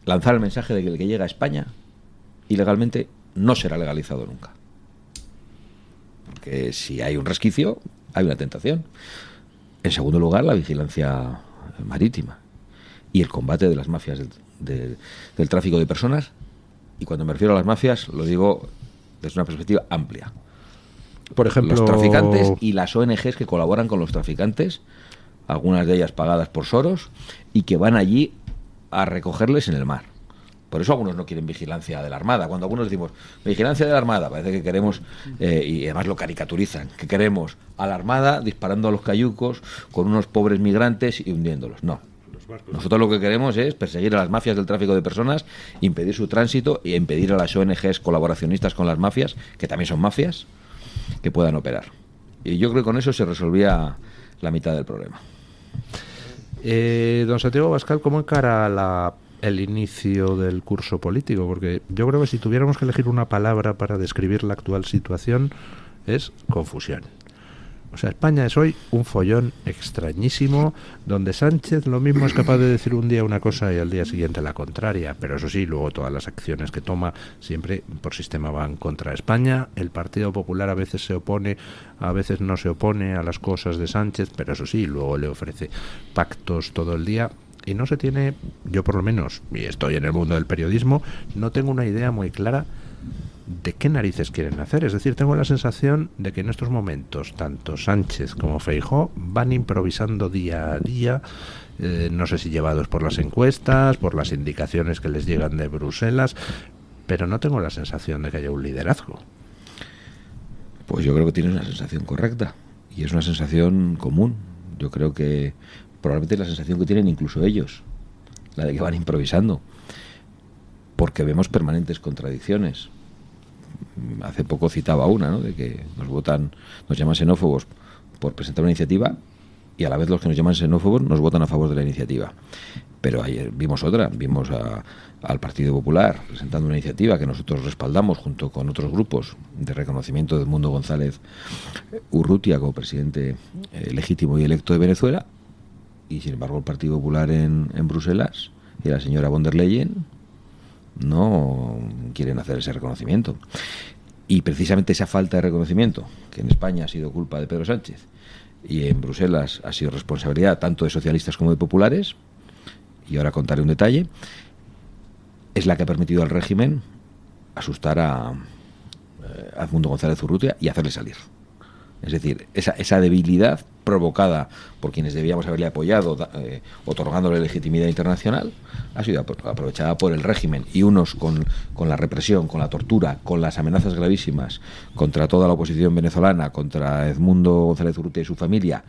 lanzar el mensaje de que el que llega a España ilegalmente no será legalizado nunca. Porque si hay un resquicio, hay una tentación. En segundo lugar, la vigilancia marítima y el combate de las mafias del tráfico de personas. Y cuando me refiero a las mafias, lo digo desde una perspectiva amplia. Por ejemplo, los traficantes y las ONGs que colaboran con los traficantes, algunas de ellas pagadas por Soros, y que van allí a recogerles en el mar. Por eso algunos no quieren vigilancia de la Armada. Cuando algunos decimos vigilancia de la Armada, parece que queremos, y además lo caricaturizan, que queremos a la Armada disparando a los cayucos con unos pobres migrantes y hundiéndolos. No. Nosotros lo que queremos es perseguir a las mafias del tráfico de personas, impedir su tránsito y impedir a las ONGs colaboracionistas con las mafias, que también son mafias, que puedan operar. Y yo creo que con eso se resolvía la mitad del problema. Don Santiago Abascal, ¿cómo encara el inicio del curso político? Porque yo creo que si tuviéramos que elegir una palabra para describir la actual situación, es confusión. O sea, España es hoy un follón extrañísimo, donde Sánchez lo mismo es capaz de decir un día una cosa y al día siguiente la contraria, pero eso sí, luego todas las acciones que toma siempre por sistema van contra España. El Partido Popular a veces se opone, a veces no se opone a las cosas de Sánchez, pero eso sí, luego le ofrece pactos todo el día. Y no se tiene, yo por lo menos, y estoy en el mundo del periodismo, no tengo una idea muy clara de qué narices quieren hacer. Es decir, tengo la sensación de que en estos momentos tanto Sánchez como Feijóo van improvisando día a día, no sé si llevados por las encuestas, por las indicaciones que les llegan de Bruselas, pero no tengo la sensación de que haya un liderazgo. Pues yo creo que tienes una sensación correcta, y es una sensación común. Yo creo que probablemente es la sensación que tienen incluso ellos, la de que van improvisando, porque vemos permanentes contradicciones. Hace poco citaba una, ¿no?, de que nos llaman xenófobos por presentar una iniciativa y a la vez los que nos llaman xenófobos nos votan a favor de la iniciativa. Pero ayer vimos al Partido Popular presentando una iniciativa que nosotros respaldamos junto con otros grupos de reconocimiento de Edmundo González Urrutia como presidente legítimo y electo de Venezuela, y sin embargo el Partido Popular en Bruselas y la señora von der Leyen no quieren hacer ese reconocimiento. Y precisamente esa falta de reconocimiento, que en España ha sido culpa de Pedro Sánchez y en Bruselas ha sido responsabilidad tanto de socialistas como de populares, y ahora contaré un detalle, es la que ha permitido al régimen asustar a Edmundo González Urrutia y hacerle salir. Es decir, esa debilidad provocada por quienes debíamos haberle apoyado, otorgándole legitimidad internacional, ha sido aprovechada por el régimen, y unos con la represión, con la tortura, con las amenazas gravísimas contra toda la oposición venezolana, contra Edmundo González Urrutia y su familia,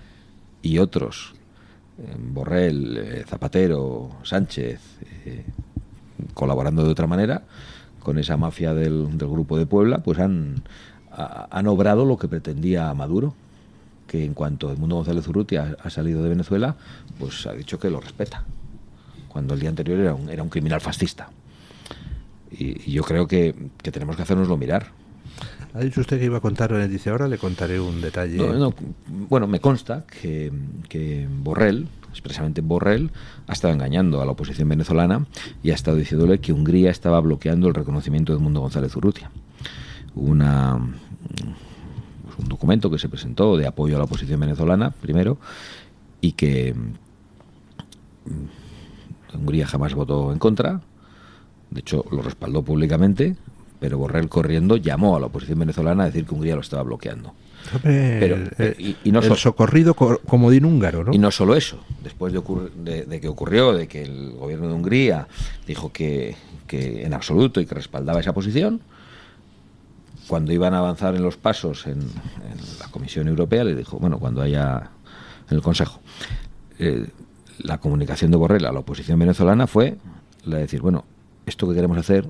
y otros, Borrell, Zapatero, Sánchez, colaborando de otra manera con esa mafia del Grupo de Puebla, pues han obrado lo que pretendía Maduro, que en cuanto Edmundo González Urrutia ha salido de Venezuela, pues ha dicho que lo respeta, cuando el día anterior era un criminal fascista. Y yo creo que tenemos que hacérnoslo mirar. Ha dicho usted que iba a contar, dice, ahora le contaré un detalle. Bueno, me consta que Borrell, expresamente Borrell, ha estado engañando a la oposición venezolana y ha estado diciéndole que Hungría estaba bloqueando el reconocimiento de Edmundo González Urrutia. Un documento que se presentó de apoyo a la oposición venezolana, primero, y que Hungría jamás votó en contra, de hecho lo respaldó públicamente, pero Borrell, corriendo, llamó a la oposición venezolana a decir que Hungría lo estaba bloqueando. Pero el socorrido comodín húngaro, ¿no? Y no solo eso, después de que ocurrió, de que el gobierno de Hungría dijo que en absoluto y que respaldaba esa posición, cuando iban a avanzar en los pasos en la Comisión Europea, les dijo, bueno, cuando haya en el Consejo, la comunicación de Borrell a la oposición venezolana fue la de decir, bueno, esto que queremos hacer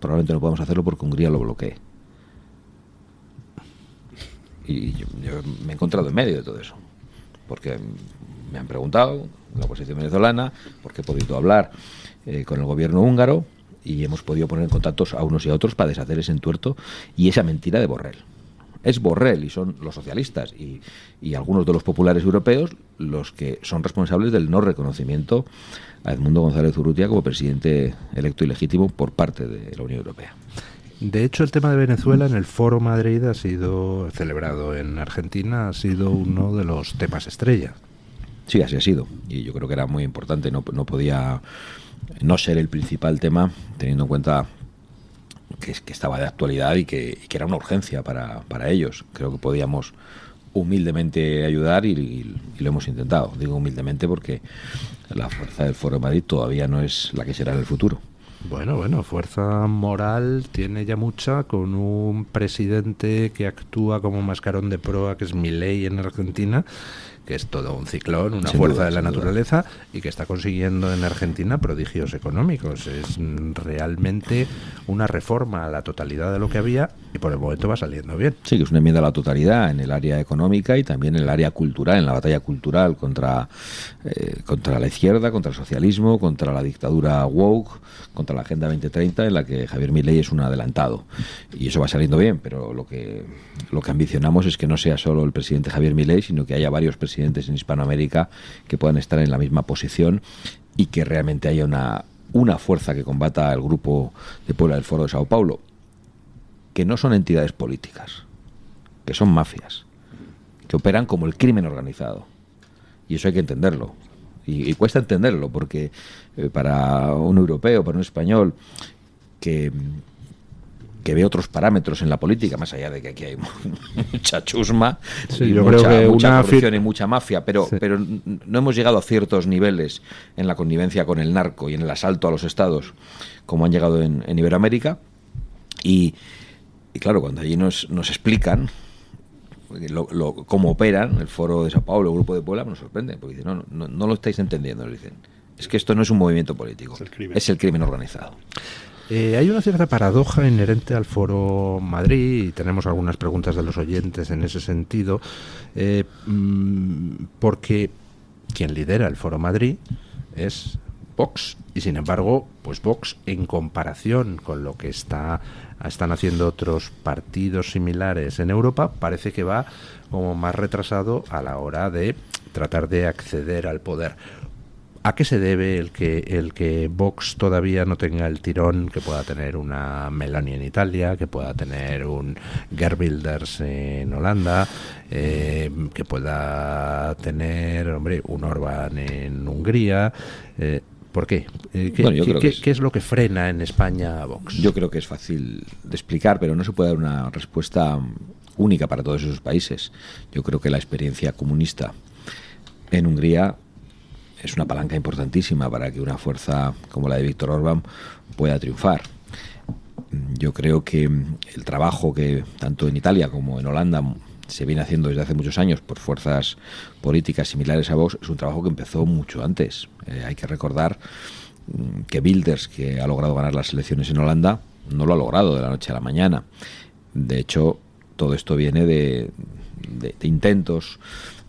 probablemente no podamos hacerlo porque Hungría lo bloquee. Y yo me he encontrado en medio de todo eso, porque me han preguntado, la oposición venezolana, porque he podido hablar con el gobierno húngaro, y hemos podido poner en contacto a unos y a otros para deshacer ese entuerto y esa mentira de Borrell. Es Borrell y son los socialistas y algunos de los populares europeos los que son responsables del no reconocimiento a Edmundo González Urrutia como presidente electo y legítimo por parte de la Unión Europea. De hecho, el tema de Venezuela en el Foro Madrid ha sido celebrado en Argentina, ha sido uno de los temas estrella. Sí, así ha sido, y yo creo que era muy importante, no podía no ser el principal tema, teniendo en cuenta que estaba de actualidad y que era una urgencia para ellos. Creo que podíamos humildemente ayudar y lo hemos intentado. Digo humildemente porque la fuerza del Foro de Madrid todavía no es la que será en el futuro. Bueno, fuerza moral tiene ya mucha, con un presidente que actúa como mascarón de proa, que es Milei en Argentina, que es todo un ciclón, una fuerza de la naturaleza, y que está consiguiendo en Argentina prodigios económicos. Es realmente una reforma a la totalidad de lo que había, y por el momento va saliendo bien. Sí, que es una enmienda a la totalidad en el área económica y también en el área cultural, en la batalla cultural contra la izquierda, contra el socialismo, contra la dictadura woke, contra la Agenda 2030, en la que Javier Milei es un adelantado. Y eso va saliendo bien, pero lo que ambicionamos es que no sea solo el presidente Javier Milei, sino que haya varios presidentes en Hispanoamérica que puedan estar en la misma posición y que realmente haya una fuerza que combata el Grupo de Puebla del Foro de Sao Paulo, que no son entidades políticas, que son mafias, que operan como el crimen organizado. Y eso hay que entenderlo. Y cuesta entenderlo, porque para un europeo, para un español que ve otros parámetros en la política, más allá de que aquí hay mucha chusma, sí, y yo creo que mucha corrupción y mucha mafia, pero no hemos llegado a ciertos niveles en la connivencia con el narco y en el asalto a los estados como han llegado en Iberoamérica. Y claro, cuando allí nos explican cómo operan el Foro de Sao Paulo, el Grupo de Puebla, nos sorprende, porque dicen, no lo estáis entendiendo, le dicen. Es que esto no es un movimiento político, es el crimen organizado. Hay una cierta paradoja inherente al Foro Madrid y tenemos algunas preguntas de los oyentes en ese sentido, porque quien lidera el Foro Madrid es Vox y sin embargo, pues Vox en comparación con lo que están haciendo otros partidos similares en Europa, parece que va como más retrasado a la hora de tratar de acceder al poder. ¿A qué se debe el que Vox todavía no tenga el tirón que pueda tener una Meloni en Italia, que pueda tener un Geert Wilders en Holanda, que pueda tener, un Orbán en Hungría? ¿Por qué? ¿Qué es lo que frena en España a Vox? Yo creo que es fácil de explicar, pero no se puede dar una respuesta única para todos esos países. Yo creo que la experiencia comunista en Hungría es una palanca importantísima para que una fuerza como la de Viktor Orbán pueda triunfar. Yo creo que el trabajo que tanto en Italia como en Holanda se viene haciendo desde hace muchos años por fuerzas políticas similares a Vox es un trabajo que empezó mucho antes. Hay que recordar que Wilders, que ha logrado ganar las elecciones en Holanda, no lo ha logrado de la noche a la mañana. De hecho, todo esto viene de intentos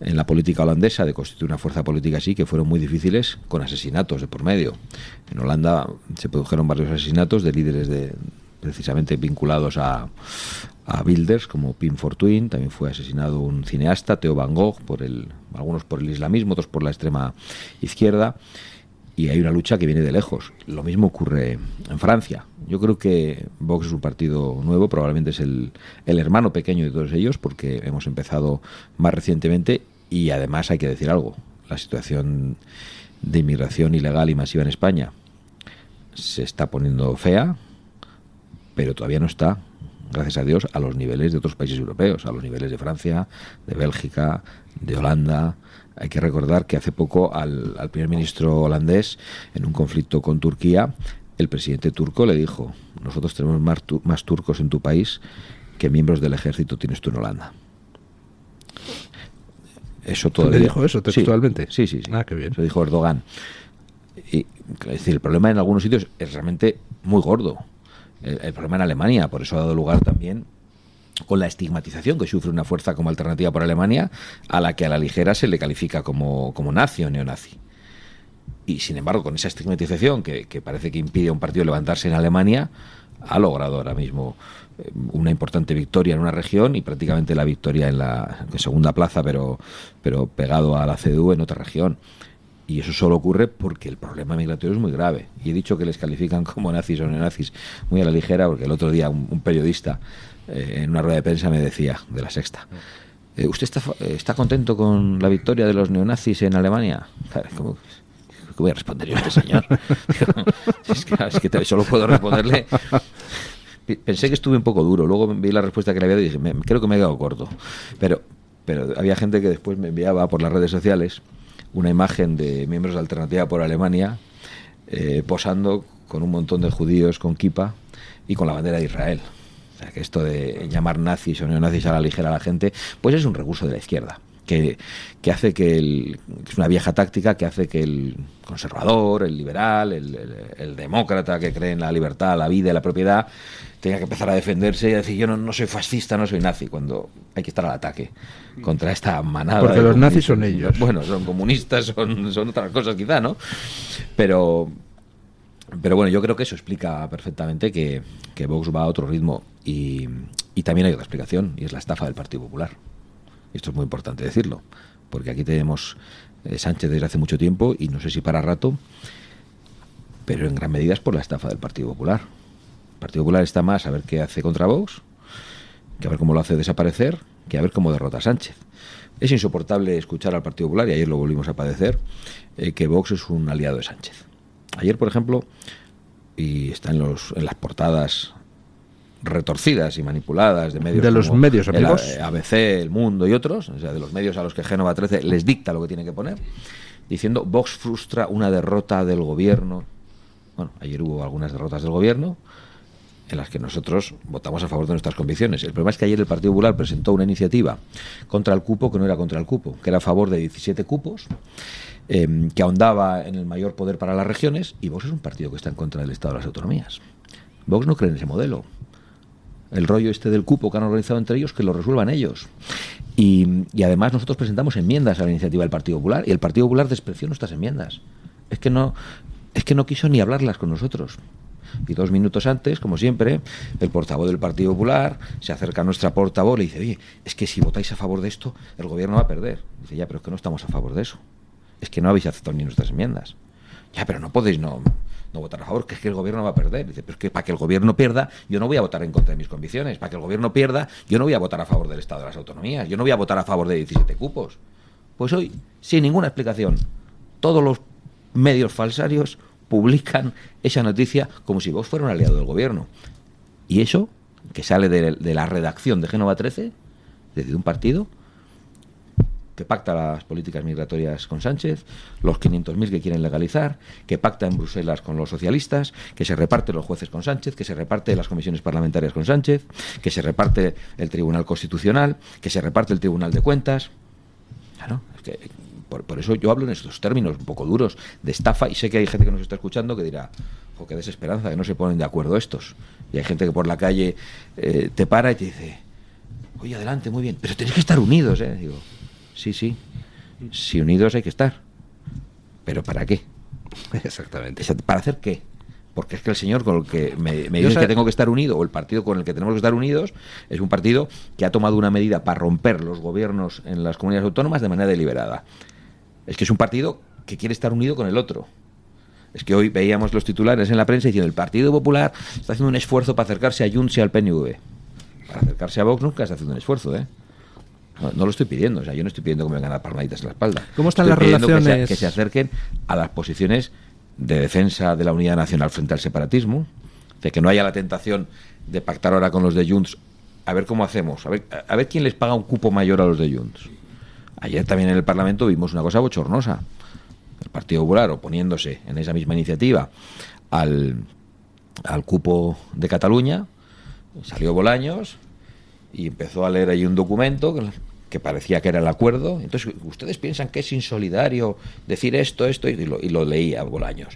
en la política holandesa de constituir una fuerza política así, que fueron muy difíciles, con asesinatos de por medio. En Holanda se produjeron varios asesinatos de líderes precisamente vinculados a Wilders, como Pim Fortuyn. También fue asesinado un cineasta, Theo Van Gogh, algunos por el islamismo, otros por la extrema izquierda. Y hay una lucha que viene de lejos. Lo mismo ocurre en Francia. Yo creo que Vox es un partido nuevo, probablemente es el hermano pequeño de todos ellos, porque hemos empezado más recientemente y además hay que decir algo. La situación de inmigración ilegal y masiva en España se está poniendo fea, pero todavía no está, gracias a Dios, a los niveles de otros países europeos, a los niveles de Francia, de Bélgica, de Holanda. Hay que recordar que hace poco al primer ministro holandés, en un conflicto con Turquía, el presidente turco le dijo: nosotros tenemos más turcos en tu país que miembros del ejército tienes tú en Holanda. Eso todo ¿Le dijo eso textualmente? Sí. Ah, qué bien. Lo dijo Erdogan. Y, es decir, el problema en algunos sitios es realmente muy gordo. El problema en Alemania, por eso ha dado lugar también con la estigmatización que sufre una fuerza como Alternativa por Alemania, a la que a la ligera se le califica como nazi o neonazi. Y sin embargo, con esa estigmatización que parece que impide a un partido levantarse en Alemania, ha logrado ahora mismo una importante victoria en una región y prácticamente la victoria en la segunda plaza, pero pegado a la CDU en otra región. Y eso solo ocurre porque el problema migratorio es muy grave. Y he dicho que les califican como nazis o neonazis muy a la ligera, porque el otro día un periodista en una rueda de prensa me decía, de La Sexta: ¿usted está contento con la victoria de los neonazis en Alemania? ¿Cómo voy a responder yo a este señor? es que solo puedo responderle. Pensé que estuve un poco duro, luego vi la respuesta que le había dado y dije, creo que me he quedado corto. Pero había gente que después me enviaba por las redes sociales una imagen de miembros de Alternativa por Alemania posando con un montón de judíos con kippah y con la bandera de Israel. O sea, que esto de llamar nazis o neonazis a la ligera a la gente, pues es un recurso de la izquierda, que hace que es una vieja táctica que hace que el conservador, el liberal, el demócrata que cree en la libertad, la vida y la propiedad tenga que empezar a defenderse y a decir: yo no soy fascista, no soy nazi, cuando hay que estar al ataque contra esta manada. Porque los nazis son ellos. Bueno, son comunistas, son otras cosas quizá, ¿no? Pero bueno, yo creo que eso explica perfectamente que Vox va a otro ritmo y también hay otra explicación, y es la estafa del Partido Popular. Esto es muy importante decirlo, porque aquí tenemos Sánchez desde hace mucho tiempo y no sé si para rato, pero en gran medida es por la estafa del Partido Popular. El Partido Popular está más a ver qué hace contra Vox, que a ver cómo lo hace desaparecer, que a ver cómo derrota a Sánchez. Es insoportable escuchar al Partido Popular, y ayer lo volvimos a padecer, que Vox es un aliado de Sánchez. Ayer, por ejemplo, y está en las portadas retorcidas y manipuladas de medios, de los medios amigos, el ABC, El Mundo y otros, o sea, de los medios a los que Génova 13 les dicta lo que tiene que poner, diciendo: Vox frustra una derrota del gobierno. Bueno, ayer hubo algunas derrotas del gobierno en las que nosotros votamos a favor de nuestras convicciones. El problema es que ayer el Partido Popular presentó una iniciativa contra el cupo que no era contra el cupo, que era a favor de 17 cupos, que ahondaba en el mayor poder para las regiones, y Vox es un partido que está en contra del Estado de las autonomías. Vox no cree en ese modelo. El rollo este del cupo que han organizado entre ellos, que lo resuelvan ellos. Y además nosotros presentamos enmiendas a la iniciativa del Partido Popular y el Partido Popular despreció nuestras enmiendas. Es que no quiso ni hablarlas con nosotros. Y 2 minutos antes, como siempre, el portavoz del Partido Popular se acerca a nuestra portavoz y le dice: oye, es que si votáis a favor de esto, el gobierno va a perder. Dice: ya, pero es que no estamos a favor de eso. Es que no habéis aceptado ni nuestras enmiendas. Ya, pero no podéis no votar a favor, que es que el gobierno va a perder. Dice: pero es que para que el gobierno pierda, yo no voy a votar en contra de mis convicciones. Para que el gobierno pierda, yo no voy a votar a favor del Estado de las Autonomías. Yo no voy a votar a favor de 17 cupos. Pues hoy, sin ninguna explicación, todos los medios falsarios publican esa noticia como si Vox fuera un aliado del gobierno. Y eso, que sale de la redacción de Génova 13, desde un partido que pacta las políticas migratorias con Sánchez, los 500.000 que quieren legalizar, que pacta en Bruselas con los socialistas, que se reparte los jueces con Sánchez, que se reparte las comisiones parlamentarias con Sánchez, que se reparte el Tribunal Constitucional, que se reparte el Tribunal de Cuentas. Claro, es que por eso yo hablo en estos términos un poco duros de estafa, y sé que hay gente que nos está escuchando que dirá: jo, qué desesperanza, que no se ponen de acuerdo estos. Y hay gente que por la calle te para y te dice: oye, adelante, muy bien, pero tenéis que estar unidos, ¿eh? Digo: sí, unidos hay que estar. ¿Pero para qué? Exactamente. ¿Para hacer qué? Porque es que el señor con el que me dice que tengo que estar unido, o el partido con el que tenemos que estar unidos, es un partido que ha tomado una medida para romper los gobiernos en las comunidades autónomas de manera deliberada. Es que es un partido que quiere estar unido con el otro. Es que hoy veíamos los titulares en la prensa diciendo: el Partido Popular está haciendo un esfuerzo para acercarse a Junts y al PNV. Para acercarse a Vox nunca está haciendo un esfuerzo, ¿eh? No lo estoy pidiendo, o sea, yo no estoy pidiendo que me vengan a dar palmaditas en la espalda. ¿Cómo están las relaciones? Que se acerquen a las posiciones de defensa de la unidad nacional frente al separatismo, de que no haya la tentación de pactar ahora con los de Junts, a ver cómo hacemos, a ver quién les paga un cupo mayor a los de Junts. Ayer también en el Parlamento vimos una cosa bochornosa. El Partido Popular oponiéndose en esa misma iniciativa al cupo de Cataluña, salió Bolaños y empezó a leer ahí un documento que parecía que era el acuerdo. Entonces, ¿ustedes piensan que es insolidario decir esto? Y lo leía Bolaños.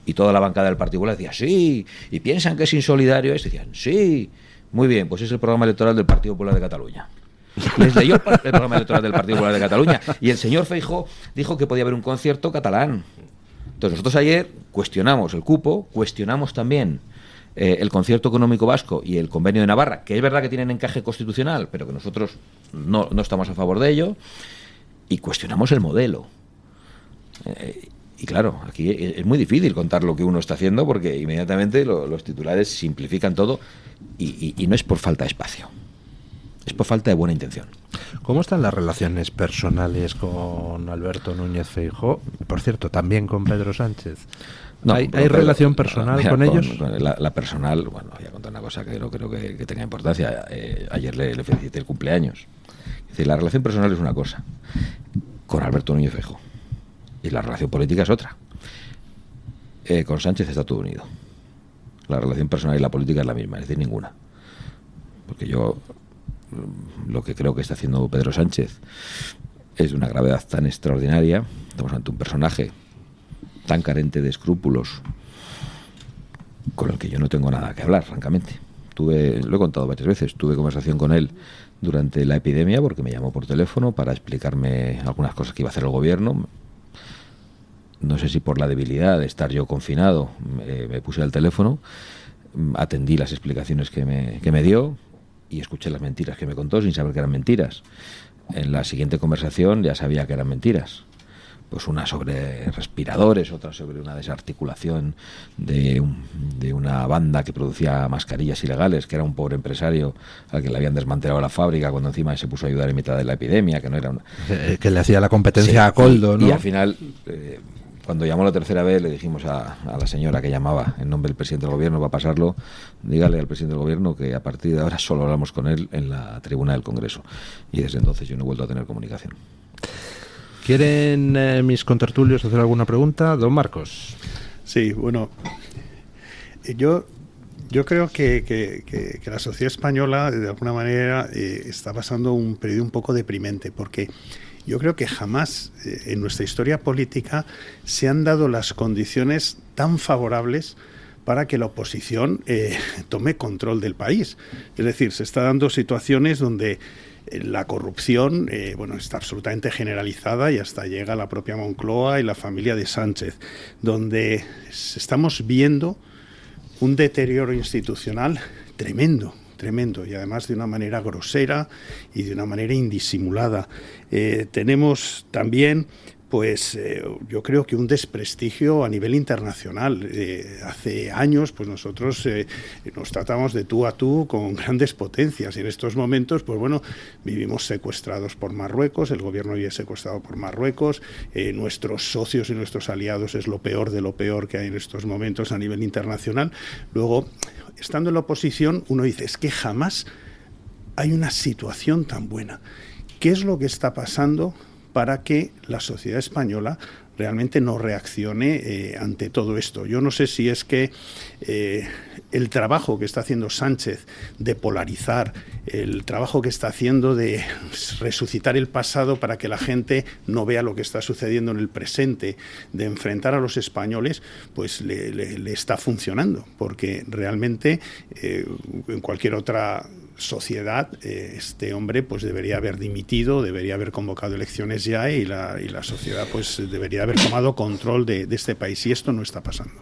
Y toda la bancada del Partido Popular decía: sí. ¿Y piensan que es insolidario esto? Y decían: sí. Muy bien, pues es el programa electoral del Partido Popular de Cataluña. Les leyó el programa electoral del Partido Popular de Cataluña. Y el señor Feijóo dijo que podía haber un concierto catalán. Entonces, nosotros ayer cuestionamos el cupo, cuestionamos también el concierto económico vasco y el convenio de Navarra, que es verdad que tienen encaje constitucional, pero que nosotros no estamos a favor de ello, y cuestionamos el modelo. Y claro, aquí es muy difícil contar lo que uno está haciendo, porque inmediatamente los titulares simplifican todo, y no es por falta de espacio, es por falta de buena intención. ¿Cómo están las relaciones personales con Alberto Núñez Feijóo? Por cierto, también con Pedro Sánchez. No, ¿Hay relación personal con ellos? Con la personal, bueno, voy a contar una cosa que no creo que tenga importancia. Ayer le felicité el cumpleaños. Es decir, la relación personal es una cosa con Alberto Núñez Feijóo, y la relación política es otra. Con Sánchez está todo unido. La relación personal y la política es la misma, es decir, ninguna. Porque yo lo que creo que está haciendo Pedro Sánchez es de una gravedad tan extraordinaria. Estamos ante un personaje tan carente de escrúpulos, con el que yo no tengo nada que hablar, francamente. Lo he contado varias veces, tuve conversación con él durante la epidemia, porque me llamó por teléfono para explicarme algunas cosas que iba a hacer el gobierno. No sé si por la debilidad de estar yo confinado, me puse al teléfono, atendí las explicaciones que me dio y escuché las mentiras que me contó sin saber que eran mentiras. En la siguiente conversación ya sabía que eran mentiras. Pues una sobre respiradores, otra sobre una desarticulación de una banda que producía mascarillas ilegales, que era un pobre empresario al que le habían desmantelado la fábrica cuando encima se puso a ayudar en mitad de la epidemia, que no era una... que le hacía la competencia a Coldo, ¿no? Y al final, cuando llamó la tercera vez, le dijimos a la señora que llamaba en nombre del presidente del gobierno: va a pasarlo, dígale al presidente del gobierno que a partir de ahora solo hablamos con él en la tribuna del Congreso. Y desde entonces yo no he vuelto a tener comunicación. ¿Quieren mis contertulios hacer alguna pregunta? Don Marcos. Sí, bueno, yo creo que la sociedad española, de alguna manera, está pasando un periodo un poco deprimente, porque yo creo que jamás en nuestra historia política se han dado las condiciones tan favorables para que la oposición tome control del país. Es decir, se está dando situaciones donde la corrupción está absolutamente generalizada y hasta llega a la propia Moncloa y la familia de Sánchez, donde estamos viendo un deterioro institucional tremendo, y además de una manera grosera y de una manera indisimulada. Tenemos también yo creo que un desprestigio a nivel internacional. Hace años nosotros nos tratamos de tú a tú con grandes potencias, y en estos momentos vivimos secuestrados por Marruecos, el gobierno vive secuestrado por Marruecos, nuestros socios y nuestros aliados es lo peor de lo peor que hay en estos momentos a nivel internacional. Luego, estando en la oposición, uno dice, es que jamás hay una situación tan buena. ¿Qué es lo que está pasando para que la sociedad española realmente no reaccione ante todo esto? Yo no sé si es que el trabajo que está haciendo Sánchez de polarizar, el trabajo que está haciendo de resucitar el pasado para que la gente no vea lo que está sucediendo en el presente, de enfrentar a los españoles, le está funcionando, porque realmente en cualquier otra sociedad este hombre debería haber dimitido, debería haber convocado elecciones ya, y la sociedad debería haber tomado control de este país, y esto no está pasando.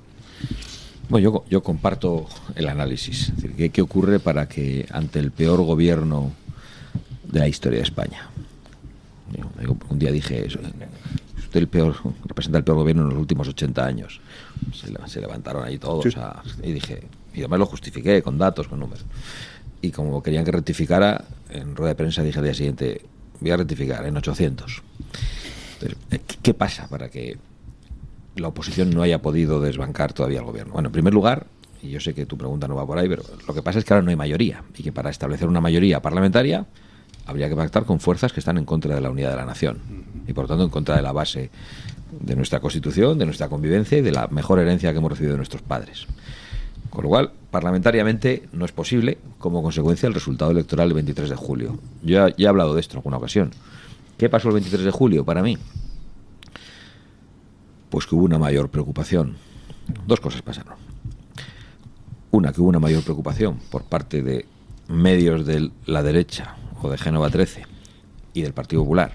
Bueno, yo comparto el análisis. Es decir, ¿qué ocurre para que ante el peor gobierno de la historia de España? Un día dije eso, usted representa el peor gobierno en los últimos 80 años. Se levantaron ahí todos, sí. Y dije, y además lo justifiqué con datos, con números. Y como querían que rectificara, en rueda de prensa dije al día siguiente, voy a rectificar en 800. Entonces, ¿qué pasa para que la oposición no haya podido desbancar todavía al gobierno? Bueno, en primer lugar, y yo sé que tu pregunta no va por ahí, pero lo que pasa es que ahora no hay mayoría, y que para establecer una mayoría parlamentaria habría que pactar con fuerzas que están en contra de la unidad de la nación, y por tanto en contra de la base de nuestra Constitución, de nuestra convivencia y de la mejor herencia que hemos recibido de nuestros padres. Con lo cual, parlamentariamente no es posible, como consecuencia del resultado electoral del 23 de julio. Yo ya he hablado de esto en alguna ocasión. ¿Qué pasó el 23 de julio para mí? Pues que hubo una mayor preocupación. Dos cosas pasaron. Una, que hubo una mayor preocupación por parte de medios de la derecha o de Génova 13 y del Partido Popular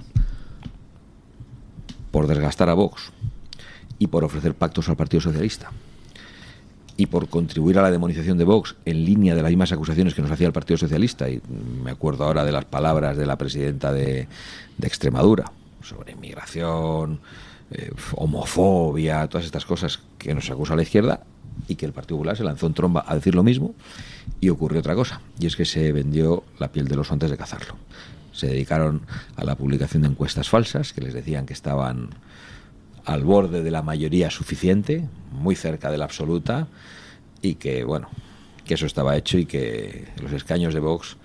por desgastar a Vox y por ofrecer pactos al Partido Socialista y por contribuir a la demonización de Vox en línea de las mismas acusaciones que nos hacía el Partido Socialista. Y me acuerdo ahora de las palabras de la presidenta de Extremadura sobre inmigración, homofobia, todas estas cosas que nos acusa a la izquierda, y que el Partido Popular se lanzó en tromba a decir lo mismo, y ocurrió otra cosa, y es que se vendió la piel del oso antes de cazarlo. Se dedicaron a la publicación de encuestas falsas que les decían que estaban al borde de la mayoría suficiente, muy cerca de la absoluta, y que que eso estaba hecho y que los escaños de Vox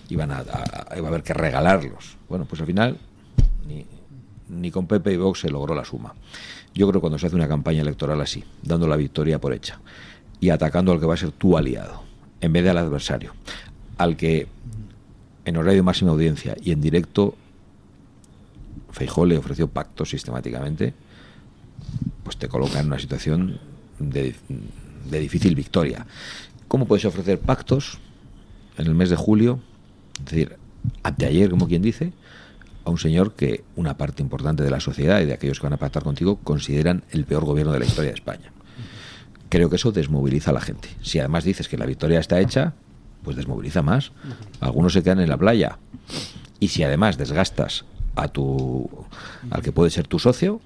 iba a haber que regalarlos. Bueno, pues al final ni con PP y Vox se logró la suma. Yo creo que cuando se hace una campaña electoral así, dando la victoria por hecha y atacando al que va a ser tu aliado, en vez de al adversario, al que en horario de máxima audiencia y en directo Feijóo le ofreció pactos sistemáticamente, pues te coloca en una situación de difícil victoria. ¿Cómo puedes ofrecer pactos en el mes de julio? Es decir, anteayer, como quien dice, a un señor que una parte importante de la sociedad y de aquellos que van a pactar contigo consideran el peor gobierno de la historia de España. Creo que eso desmoviliza a la gente. Si además dices que la victoria está hecha, pues desmoviliza más. Algunos se quedan en la playa. Y si además desgastas al que puede ser tu socio,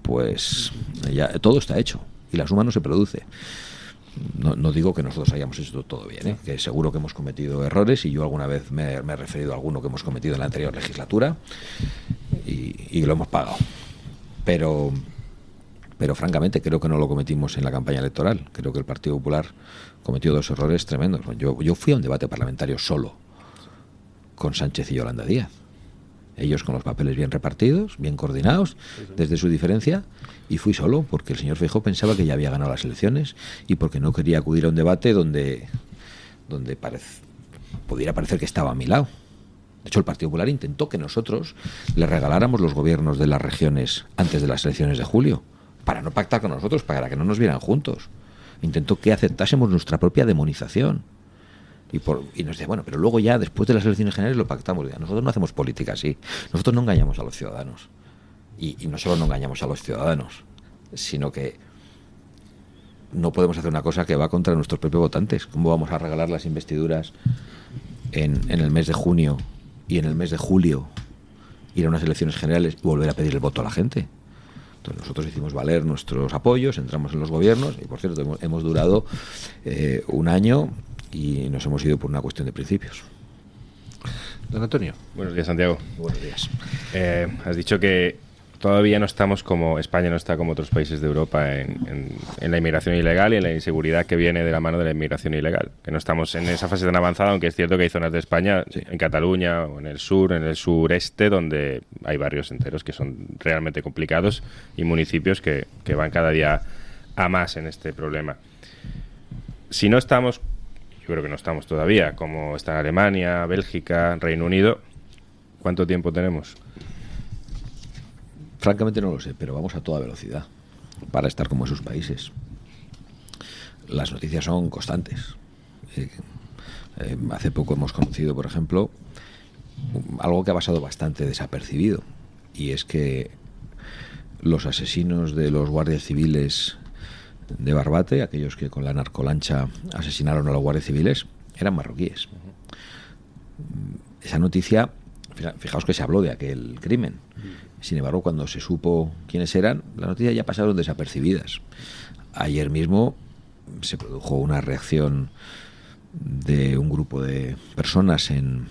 pues ya todo está hecho y la suma no se produce. No digo que nosotros hayamos hecho todo bien, que seguro que hemos cometido errores, y yo alguna vez me he referido a alguno que hemos cometido en la anterior legislatura y lo hemos pagado. Pero francamente creo que no lo cometimos en la campaña electoral. Creo que el Partido Popular cometió dos errores tremendos. Yo fui a un debate parlamentario solo con Sánchez y Yolanda Díaz. Ellos con los papeles bien repartidos, bien coordinados, desde su diferencia, y fui solo porque el señor Feijóo pensaba que ya había ganado las elecciones y porque no quería acudir a un debate donde pudiera parecer que estaba a mi lado. De hecho, el Partido Popular intentó que nosotros le regaláramos los gobiernos de las regiones antes de las elecciones de julio, para no pactar con nosotros, para que no nos vieran juntos. intentó que aceptásemos nuestra propia demonización. Y nos decía, bueno, pero luego ya, después de las elecciones generales, lo pactamos. Nosotros no hacemos política así. Nosotros no engañamos a los ciudadanos. Y no solo no engañamos a los ciudadanos, sino que no podemos hacer una cosa que va contra nuestros propios votantes. ¿Cómo vamos a regalar las investiduras en el mes de junio y en el mes de julio, ir a unas elecciones generales y volver a pedir el voto a la gente? Entonces nosotros hicimos valer nuestros apoyos, entramos en los gobiernos y, por cierto, hemos durado 1 año y nos hemos ido por una cuestión de principios. Don Antonio. Buenos días, Santiago. Buenos días. Has dicho que todavía no estamos como España no está como otros países de Europa en la inmigración ilegal y en la inseguridad que viene de la mano de la inmigración ilegal. Que no estamos en esa fase tan avanzada, aunque es cierto que hay zonas de España, en Cataluña o en el sureste, donde hay barrios enteros que son realmente complicados y municipios que van cada día a más en este problema. Si no estamos, yo creo que no estamos todavía, como está Alemania, Bélgica, Reino Unido, ¿cuánto tiempo tenemos? Francamente no lo sé, pero vamos a toda velocidad para estar como esos países. Las noticias son constantes. Hace poco hemos conocido, por ejemplo, algo que ha pasado bastante desapercibido, y es que los asesinos de los guardias civiles de Barbate, aquellos que con la narcolancha asesinaron a los guardias civiles, eran marroquíes. Esa noticia, fijaos que se habló de aquel crimen. Sin embargo, cuando se supo quiénes eran, las noticias ya pasaron desapercibidas. Ayer mismo se produjo una reacción de un grupo de personas en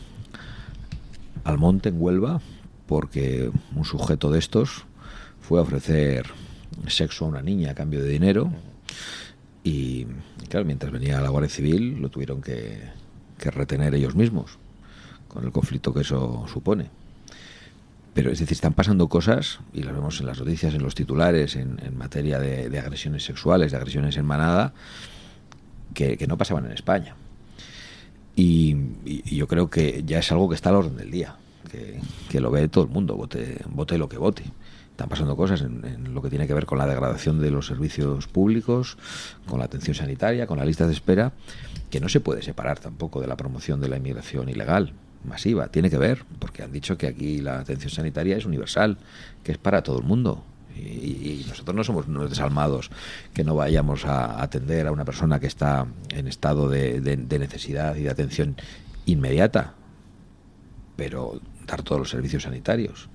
Almonte, en Huelva, porque un sujeto de estos fue a ofrecer sexo a una niña a cambio de dinero y, claro, mientras venía la Guardia Civil lo tuvieron que retener ellos mismos, con el conflicto que eso supone. Pero es decir, están pasando cosas, y las vemos en las noticias, en los titulares, en materia de agresiones sexuales, de agresiones en manada, que no pasaban en España. Y yo creo que ya es algo que está a la orden del día, que lo ve todo el mundo, vote lo que vote. Están pasando cosas en lo que tiene que ver con la degradación de los servicios públicos, con la atención sanitaria, con las listas de espera, que no se puede separar tampoco de la promoción de la inmigración ilegal masiva. Tiene que ver, porque han dicho que aquí la atención sanitaria es universal, que es para todo el mundo. Y nosotros no somos unos desalmados que no vayamos a atender a una persona que está en estado de necesidad y de atención inmediata, pero dar todos los servicios sanitarios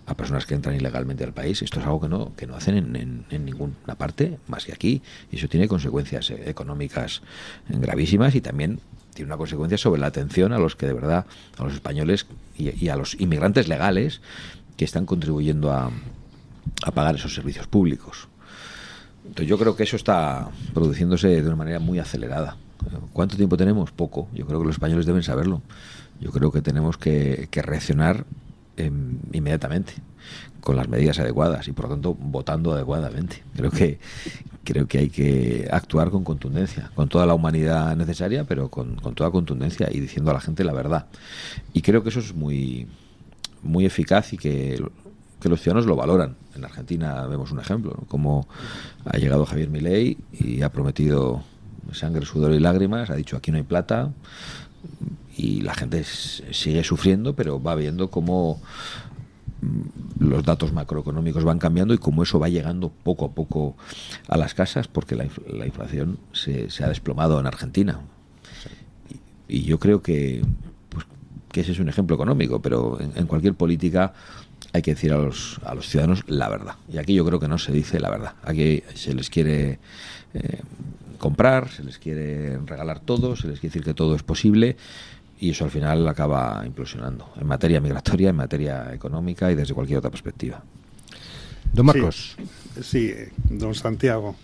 a personas que entran ilegalmente al país, esto es algo que no hacen en ninguna parte más que aquí, y eso tiene consecuencias económicas gravísimas, y también tiene una consecuencia sobre la atención a los que de verdad, a los españoles y a los inmigrantes legales que están contribuyendo a pagar esos servicios públicos. Entonces yo creo que eso está produciéndose de una manera muy acelerada. ¿Cuánto tiempo tenemos? Poco. Yo creo que los españoles deben saberlo. Yo creo que tenemos que reaccionar inmediatamente, con las medidas adecuadas y por lo tanto votando adecuadamente. Creo que hay que actuar con contundencia, con toda la humanidad necesaria, pero con toda contundencia y diciendo a la gente la verdad. Y creo que eso es muy, muy eficaz y que los ciudadanos lo valoran. En Argentina vemos un ejemplo, ¿no? Cómo ha llegado Javier Milei y ha prometido sangre, sudor y lágrimas, ha dicho aquí no hay plata, y la gente sigue sufriendo, pero va viendo cómo los datos macroeconómicos van cambiando y cómo eso va llegando poco a poco a las casas, porque la inflación se ha desplomado en Argentina. Y yo creo que ese es un ejemplo económico, pero en cualquier política hay que decir a los ciudadanos la verdad. Y aquí yo creo que no se dice la verdad. Aquí se les quiere comprar, se les quiere regalar todo, se les quiere decir que todo es posible, y eso al final acaba implosionando en materia migratoria, en materia económica y desde cualquier otra perspectiva. Don Marcos. Sí, don Santiago.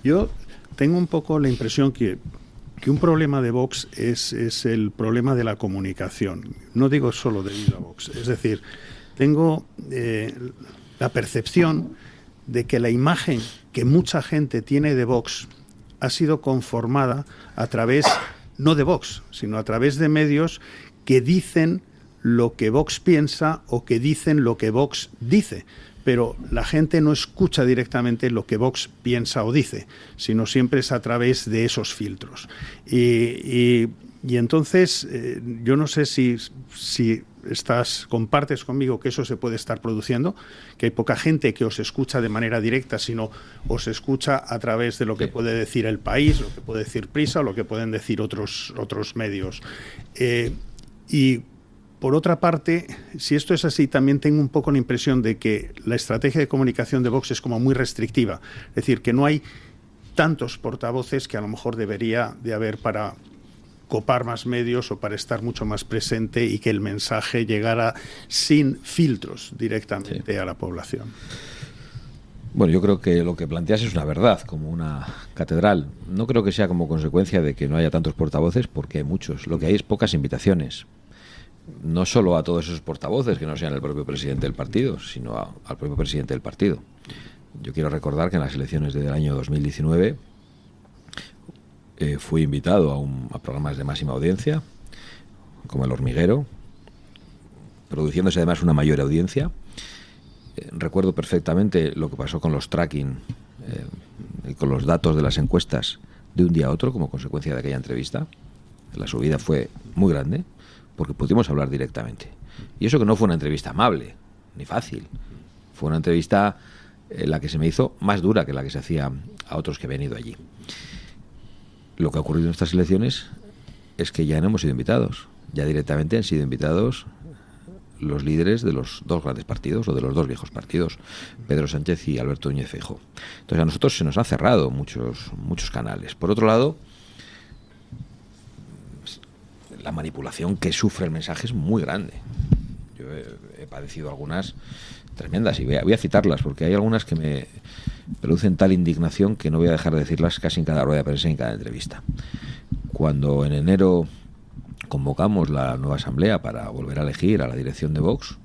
Yo tengo un poco la impresión que un problema de Vox es el problema de la comunicación. No digo solo debido a Vox. Es decir, tengo la percepción de que la imagen que mucha gente tiene de Vox ha sido conformada a través, no de Vox, sino a través de medios que dicen lo que Vox piensa o que dicen lo que Vox dice. pero la gente no escucha directamente lo que Vox piensa o dice, sino siempre es a través de esos filtros. Y entonces, yo no sé si compartes conmigo que eso se puede estar produciendo, que hay poca gente que os escucha de manera directa, sino os escucha a través de lo que puede decir El País, lo que puede decir Prisa, o lo que pueden decir otros medios. Y por otra parte, si esto es así, también tengo un poco la impresión de que la estrategia de comunicación de Vox es como muy restrictiva. Es decir, que no hay tantos portavoces que a lo mejor debería de haber para copar más medios o para estar mucho más presente y que el mensaje llegara sin filtros directamente a la población. Bueno, yo creo que lo que planteas es una verdad, como una catedral. No creo que sea como consecuencia de que no haya tantos portavoces, porque hay muchos. Lo que hay es pocas invitaciones. No solo a todos esos portavoces que no sean el propio presidente del partido, sino al propio presidente del partido. Yo quiero recordar que en las elecciones del año 2019 fui invitado a programas de máxima audiencia, como El Hormiguero, produciéndose además una mayor audiencia. Recuerdo perfectamente lo que pasó con los tracking y con los datos de las encuestas de un día a otro como consecuencia de aquella entrevista. La subida fue muy grande porque pudimos hablar directamente. Y eso que no fue una entrevista amable, ni fácil. Fue una entrevista la que se me hizo más dura que la que se hacía a otros que habían ido allí. Lo que ha ocurrido en estas elecciones es que ya no hemos sido invitados. Ya directamente han sido invitados los líderes de los dos grandes partidos, o de los dos viejos partidos, Pedro Sánchez y Alberto Núñez Feijóo. Entonces a nosotros se nos han cerrado muchos canales. Por otro lado, la manipulación que sufre el mensaje es muy grande. Yo he padecido algunas tremendas y voy a citarlas porque hay algunas que me producen tal indignación que no voy a dejar de decirlas casi en cada rueda de prensa y en cada entrevista. Cuando en enero convocamos la nueva asamblea para volver a elegir a la dirección de Vox,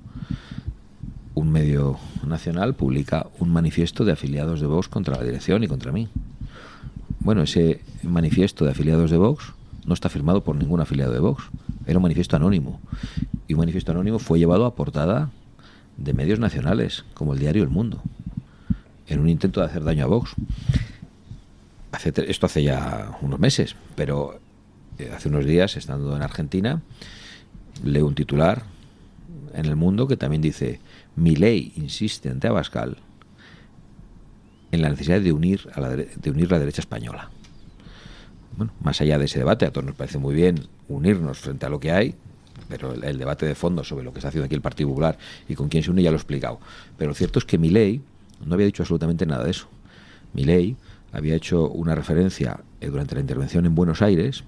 un medio nacional publica un manifiesto de afiliados de Vox contra la dirección y contra mí. Bueno, ese manifiesto de afiliados de Vox no está firmado por ningún afiliado de Vox. Era un manifiesto anónimo. Y un manifiesto anónimo fue llevado a portada de medios nacionales, como el diario El Mundo, en un intento de hacer daño a Vox. Esto hace ya unos meses, pero hace unos días, estando en Argentina, leo un titular en El Mundo que también dice: Milei insiste ante Abascal en la necesidad de unir la derecha española. Bueno, más allá de ese debate, a todos nos parece muy bien unirnos frente a lo que hay, pero el debate de fondo sobre lo que está haciendo aquí el Partido Popular y con quién se une ya lo he explicado. Pero lo cierto es que Milei no había dicho absolutamente nada de eso. Milei había hecho una referencia durante la intervención en Buenos Aires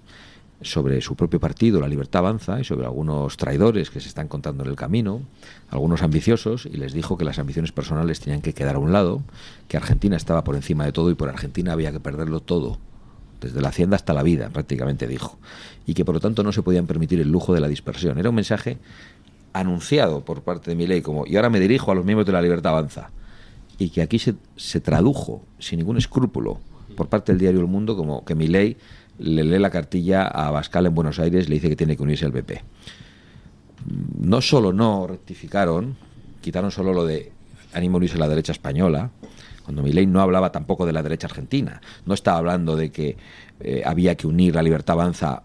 sobre su propio partido, La Libertad Avanza, y sobre algunos traidores que se están contando en el camino, algunos ambiciosos, y les dijo que las ambiciones personales tenían que quedar a un lado, que Argentina estaba por encima de todo y por Argentina había que perderlo todo, desde la hacienda hasta la vida, prácticamente dijo, y que por lo tanto no se podían permitir el lujo de la dispersión. Era un mensaje anunciado por parte de Milei como: y ahora me dirijo a los miembros de La Libertad Avanza, y que aquí se tradujo sin ningún escrúpulo por parte del diario El Mundo como que Milei le lee la cartilla a Abascal en Buenos Aires y le dice que tiene que unirse al PP. No solo no rectificaron, quitaron solo lo de ánimo a unirse a la derecha española, cuando Milei no hablaba tampoco de la derecha argentina. No estaba hablando de que había que unir La Libertad Avanza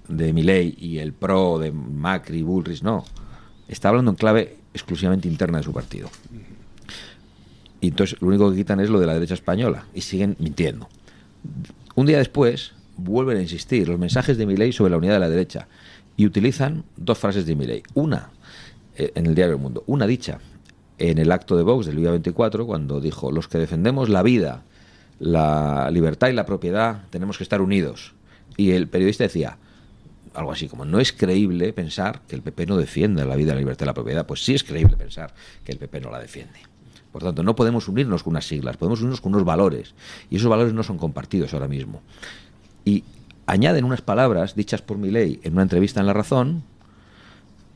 de Milei y el PRO de Macri, Bullrich, no. Está hablando en clave exclusivamente interna de su partido. Y entonces lo único que quitan es lo de la derecha española y siguen mintiendo. Un día después vuelven a insistir los mensajes de Milei sobre la unidad de la derecha y utilizan dos frases de Milei. Una en el diario El Mundo, una dicha en el acto de Vox del día 24, cuando dijo: los que defendemos la vida, la libertad y la propiedad tenemos que estar unidos. Y el periodista decía algo así como: no es creíble pensar que el PP no defienda la vida, la libertad y la propiedad. Pues sí es creíble pensar que el PP no la defiende. Por tanto, no podemos unirnos con unas siglas, podemos unirnos con unos valores, y esos valores no son compartidos ahora mismo. Y añaden unas palabras dichas por Milei en una entrevista en La Razón,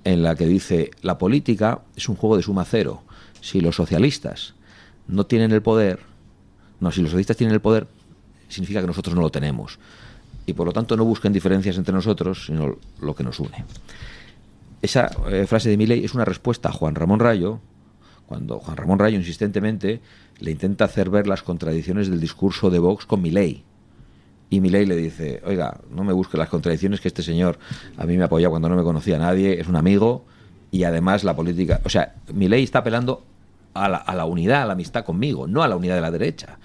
en la que dice: la política es un juego de suma cero. Si los socialistas no tienen el poder, si los socialistas tienen el poder, significa que nosotros no lo tenemos. Y por lo tanto no busquen diferencias entre nosotros, sino lo que nos une. Esa frase de Milei es una respuesta a Juan Ramón Rayo cuando Juan Ramón Rayo insistentemente le intenta hacer ver las contradicciones del discurso de Vox con Milei. Y Milei le dice, oiga, no me busque las contradicciones, que este señor a mí me apoyó cuando no me conocía a nadie, es un amigo, y además la política... O sea, Milei está apelando a la unidad, a la amistad conmigo, no a la unidad de la derecha.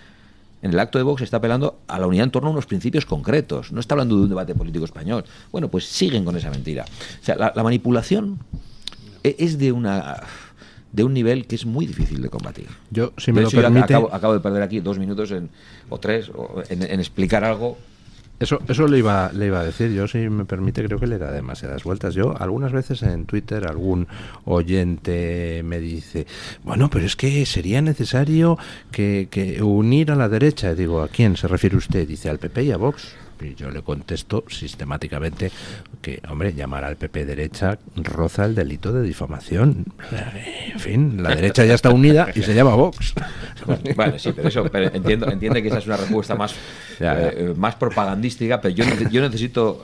En el acto de Vox está apelando a la unidad en torno a unos principios concretos, no está hablando de un debate político español. Bueno, pues siguen con esa mentira. O sea, la manipulación es de un nivel que es muy difícil de combatir. Yo, si me lo permite... Yo acabo de perder aquí 2 minutos o 3 en explicar algo. Eso le iba a decir. Yo, si me permite, creo que le da demasiadas vueltas. Yo, algunas veces en Twitter, algún oyente me dice, bueno, pero es que sería necesario que unir a la derecha. Y digo, ¿a quién se refiere usted? Dice, al PP y a Vox. Y yo le contesto sistemáticamente que, hombre, llamar al PP derecha roza el delito de difamación. En fin, la derecha ya está unida y se llama Vox. Vale, sí, pero entiende que esa es una respuesta más propagandística, pero yo necesito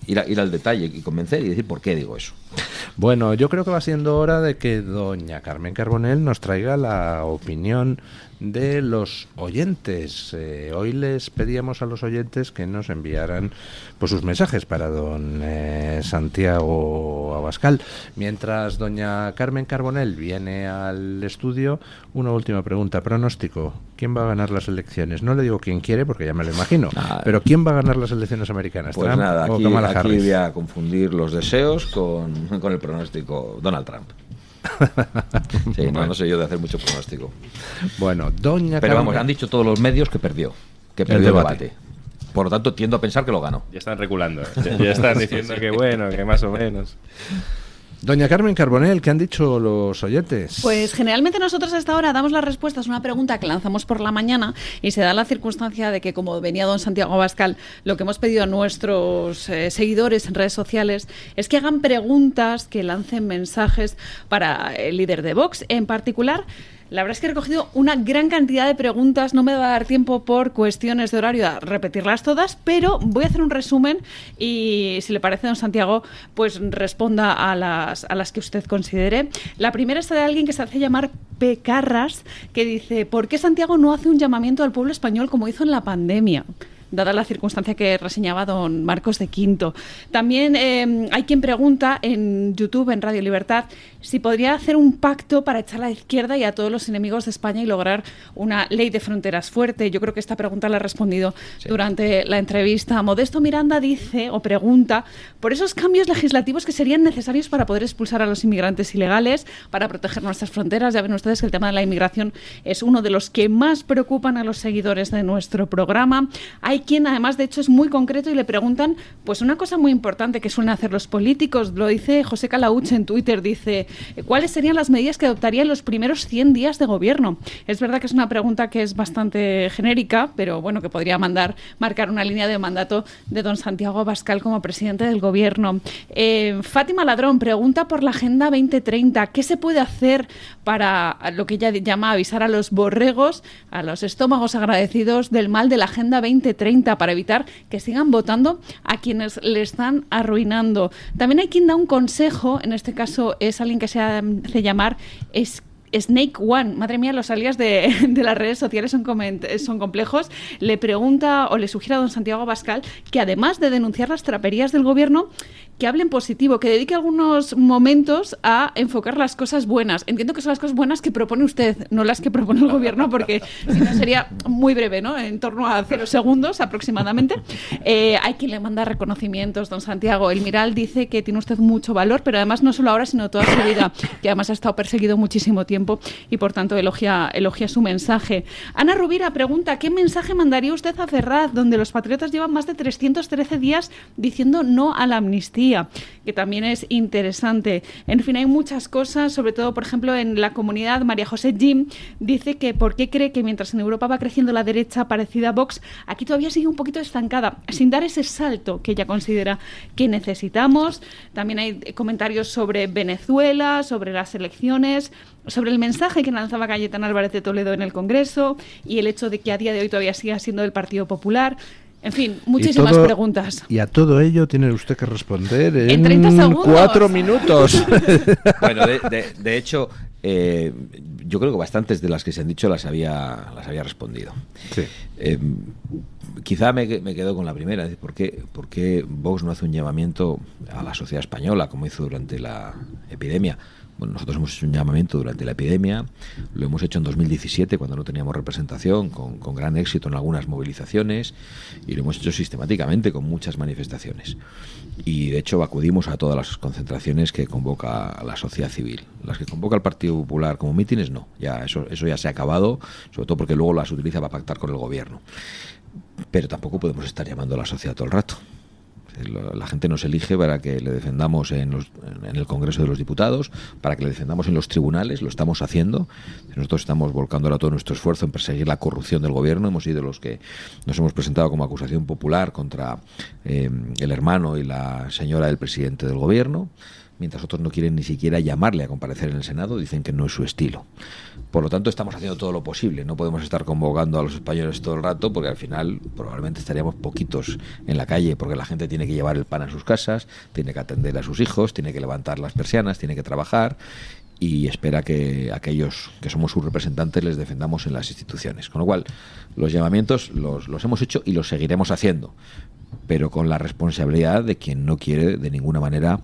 ir al detalle y convencer y decir por qué digo eso. Bueno, yo creo que va siendo hora de que doña Carmen Carbonell nos traiga la opinión de los oyentes. Hoy les pedíamos a los oyentes que nos enviaran pues sus mensajes para don Santiago Abascal. Mientras doña Carmen Carbonell viene al estudio, una última pregunta. Pronóstico. ¿Quién va a ganar las elecciones? No le digo quién quiere, porque ya me lo imagino. Pero ¿quién va a ganar las elecciones americanas? Pues ¿Trump nada, o Kamala aquí Harris? voy a confundir los deseos con el pronóstico. Donald Trump. Sí, no sé yo de hacer mucho pronóstico. Bueno, doña Pero Carmen... vamos, han dicho todos los medios que perdió el debate. Por lo tanto, tiendo a pensar que lo ganó. Ya están reculando. Ya están diciendo que bueno, que más o menos. Doña Carmen Carbonell, ¿qué han dicho los oyentes? Pues generalmente nosotros a esta hora damos las respuestas a una pregunta que lanzamos por la mañana y se da la circunstancia de que, como venía don Santiago Abascal, lo que hemos pedido a nuestros seguidores en redes sociales es que hagan preguntas, que lancen mensajes para el líder de Vox. En particular, la verdad es que he recogido una gran cantidad de preguntas, no me va a dar tiempo por cuestiones de horario a repetirlas todas, pero voy a hacer un resumen y, si le parece, don Santiago, pues responda a las que usted considere. La primera es de alguien que se hace llamar Pecarras, que dice, ¿por qué Santiago no hace un llamamiento al pueblo español como hizo en la pandemia? Dada la circunstancia que reseñaba don Marcos de Quinto. También hay quien pregunta en YouTube, en Radio Libertad, si podría hacer un pacto para echar a la izquierda y a todos los enemigos de España y lograr una ley de fronteras fuerte. Yo creo que esta pregunta la he respondido durante la entrevista. Modesto Miranda dice o pregunta por esos cambios legislativos que serían necesarios para poder expulsar a los inmigrantes ilegales, para proteger nuestras fronteras. Ya ven ustedes que el tema de la inmigración es uno de los que más preocupan a los seguidores de nuestro programa. Hay quien, además, de hecho, es muy concreto y le preguntan pues una cosa muy importante que suelen hacer los políticos. Lo dice José Calauche en Twitter, dice, ¿cuáles serían las medidas que adoptaría en los primeros 100 días de gobierno? Es verdad que es una pregunta que es bastante genérica, pero bueno, que podría marcar una línea de mandato de don Santiago Abascal como presidente del gobierno. Fátima Ladrón pregunta por la Agenda 2030. ¿Qué se puede hacer para lo que ella llama avisar a los borregos, a los estómagos agradecidos del mal de la Agenda 2030, para evitar que sigan votando a quienes le están arruinando? También hay quien da un consejo, en este caso es alguien que se hace llamar Snake One. Madre mía, los alias de las redes sociales son complejos. Le pregunta o le sugiere a don Santiago Abascal que, además de denunciar las traperías del gobierno, que hable en positivo, que dedique algunos momentos a enfocar las cosas buenas. Entiendo que son las cosas buenas que propone usted, no las que propone el gobierno, porque si no sería muy breve, ¿no? En torno a 0 segundos aproximadamente. Hay quien le manda reconocimientos, don Santiago. El Miral dice que tiene usted mucho valor, pero además no solo ahora, sino toda su vida, que además ha estado perseguido muchísimo tiempo y por tanto elogia su mensaje. Ana Rubira pregunta, ¿qué mensaje mandaría usted a Ferraz, donde los patriotas llevan más de 313 días diciendo no a la amnistía? Que también es interesante. En fin, hay muchas cosas, sobre todo, por ejemplo, en la comunidad. María José Jim dice que por qué cree que mientras en Europa va creciendo la derecha parecida a Vox, aquí todavía sigue un poquito estancada, sin dar ese salto que ella considera que necesitamos. También hay comentarios sobre Venezuela, sobre las elecciones, sobre el mensaje que lanzaba Cayetana Álvarez de Toledo en el Congreso y el hecho de que a día de hoy todavía siga siendo del Partido Popular. En fin, muchísimas preguntas. Y a todo ello tiene usted que responder en 30 segundos. 4 minutos. Bueno, de hecho, Yo creo que bastantes de las que se han dicho las había respondido. Sí. Quizá me quedo con la primera. ¿Por qué Vox no hace un llamamiento a la sociedad española como hizo durante la epidemia? Bueno, nosotros hemos hecho un llamamiento durante la epidemia, lo hemos hecho en 2017 cuando no teníamos representación, con gran éxito en algunas movilizaciones, y lo hemos hecho sistemáticamente con muchas manifestaciones. Y de hecho acudimos a todas las concentraciones que convoca a la sociedad civil. Las que convoca el Partido Popular como mítines, no. Ya eso ya se ha acabado, sobre todo porque luego las utiliza para pactar con el gobierno. Pero tampoco podemos estar llamando a la sociedad todo el rato. La gente nos elige para que le defendamos en el Congreso de los Diputados, para que le defendamos en los tribunales, lo estamos haciendo. Nosotros estamos volcando ahora todo nuestro esfuerzo en perseguir la corrupción del gobierno. Hemos sido los que nos hemos presentado como acusación popular contra el hermano y la señora del presidente del gobierno, mientras otros no quieren ni siquiera llamarle a comparecer en el Senado, dicen que no es su estilo. Por lo tanto, estamos haciendo todo lo posible. No podemos estar convocando a los españoles todo el rato, porque al final probablemente estaríamos poquitos en la calle, porque la gente tiene que llevar el pan a sus casas, tiene que atender a sus hijos, tiene que levantar las persianas, tiene que trabajar, y espera que aquellos que somos sus representantes les defendamos en las instituciones. Con lo cual, los llamamientos los hemos hecho y los seguiremos haciendo, pero con la responsabilidad de quien no quiere de ninguna manera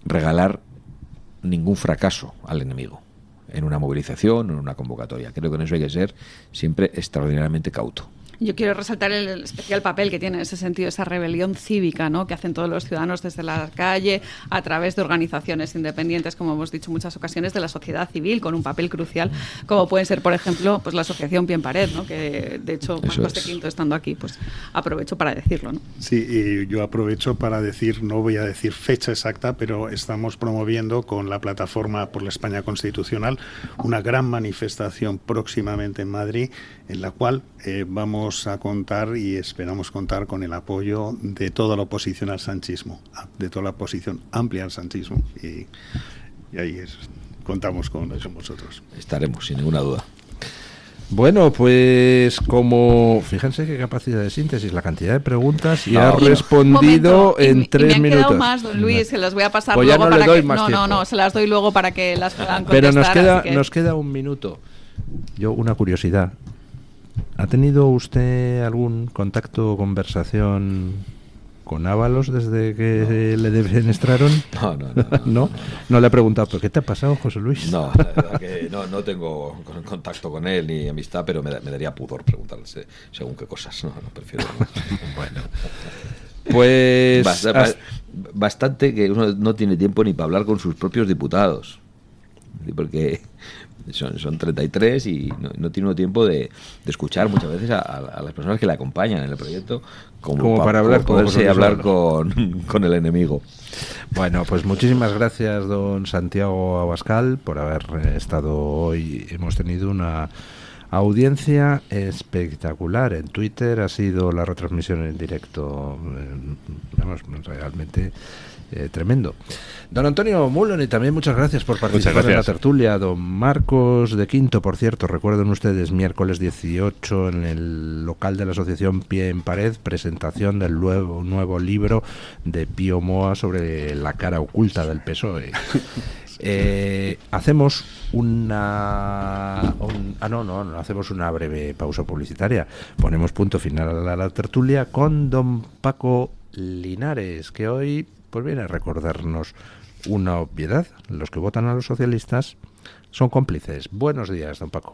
regalar ningún fracaso al enemigo en una movilización o en una convocatoria. Creo que en eso hay que ser siempre extraordinariamente cauto. Yo quiero resaltar el especial papel que tiene en ese sentido esa rebelión cívica, ¿no?, que hacen todos los ciudadanos desde la calle, a través de organizaciones independientes, como hemos dicho en muchas ocasiones, de la sociedad civil, con un papel crucial, como pueden ser, por ejemplo, pues la asociación Pie en Pared, ¿no?, que de hecho Marcos de Quinto, estando aquí, pues aprovecho para decirlo, ¿no? Sí, y yo aprovecho para decir, no voy a decir fecha exacta, pero estamos promoviendo con la Plataforma por la España Constitucional una gran manifestación próximamente en Madrid, en la cual vamos a contar y esperamos contar con el apoyo de toda la oposición al sanchismo, de toda la oposición amplia al sanchismo, y ahí contamos con vosotros. Estaremos, sin ninguna duda. Bueno, pues fíjense qué capacidad de síntesis, la cantidad de preguntas, y ha respondido en 3 minutos. Me han quedado más, don Luis, se las voy a pasar pues luego no para le doy que... más tiempo. No, se las doy luego para que las puedan contestar. Pero nos queda 1 minuto. Yo, una curiosidad. ¿Ha tenido usted algún contacto o conversación con Ábalos desde que le defenestraron? No. No le he preguntado, ¿pero qué te ha pasado, José Luis? No, la verdad que no tengo contacto con él ni amistad, pero me daría pudor preguntarle según qué cosas. No, prefiero no. Bueno, pues bastante que uno no tiene tiempo ni para hablar con sus propios diputados, porque son 33 y no tiene uno tiempo de escuchar muchas veces a las personas que le acompañan en el proyecto como para poderse hablar con el enemigo. Bueno, pues muchísimas gracias, don Santiago Abascal, por haber estado hoy. Hemos tenido una audiencia espectacular. En Twitter ha sido la retransmisión en directo, realmente tremendo. Don Antonio Mullen, y también muchas gracias por participar en la tertulia. Don Marcos de Quinto, por cierto, recuerden ustedes, miércoles 18 en el local de la Asociación Pie en Pared, presentación del nuevo libro de Pío Moa sobre la cara oculta del PSOE. Hacemos hacemos una breve pausa publicitaria. Ponemos punto final a la tertulia con don Paco Linares, que hoy pues viene a recordarnos una obviedad: los que votan a los socialistas son cómplices. Buenos días, don Paco.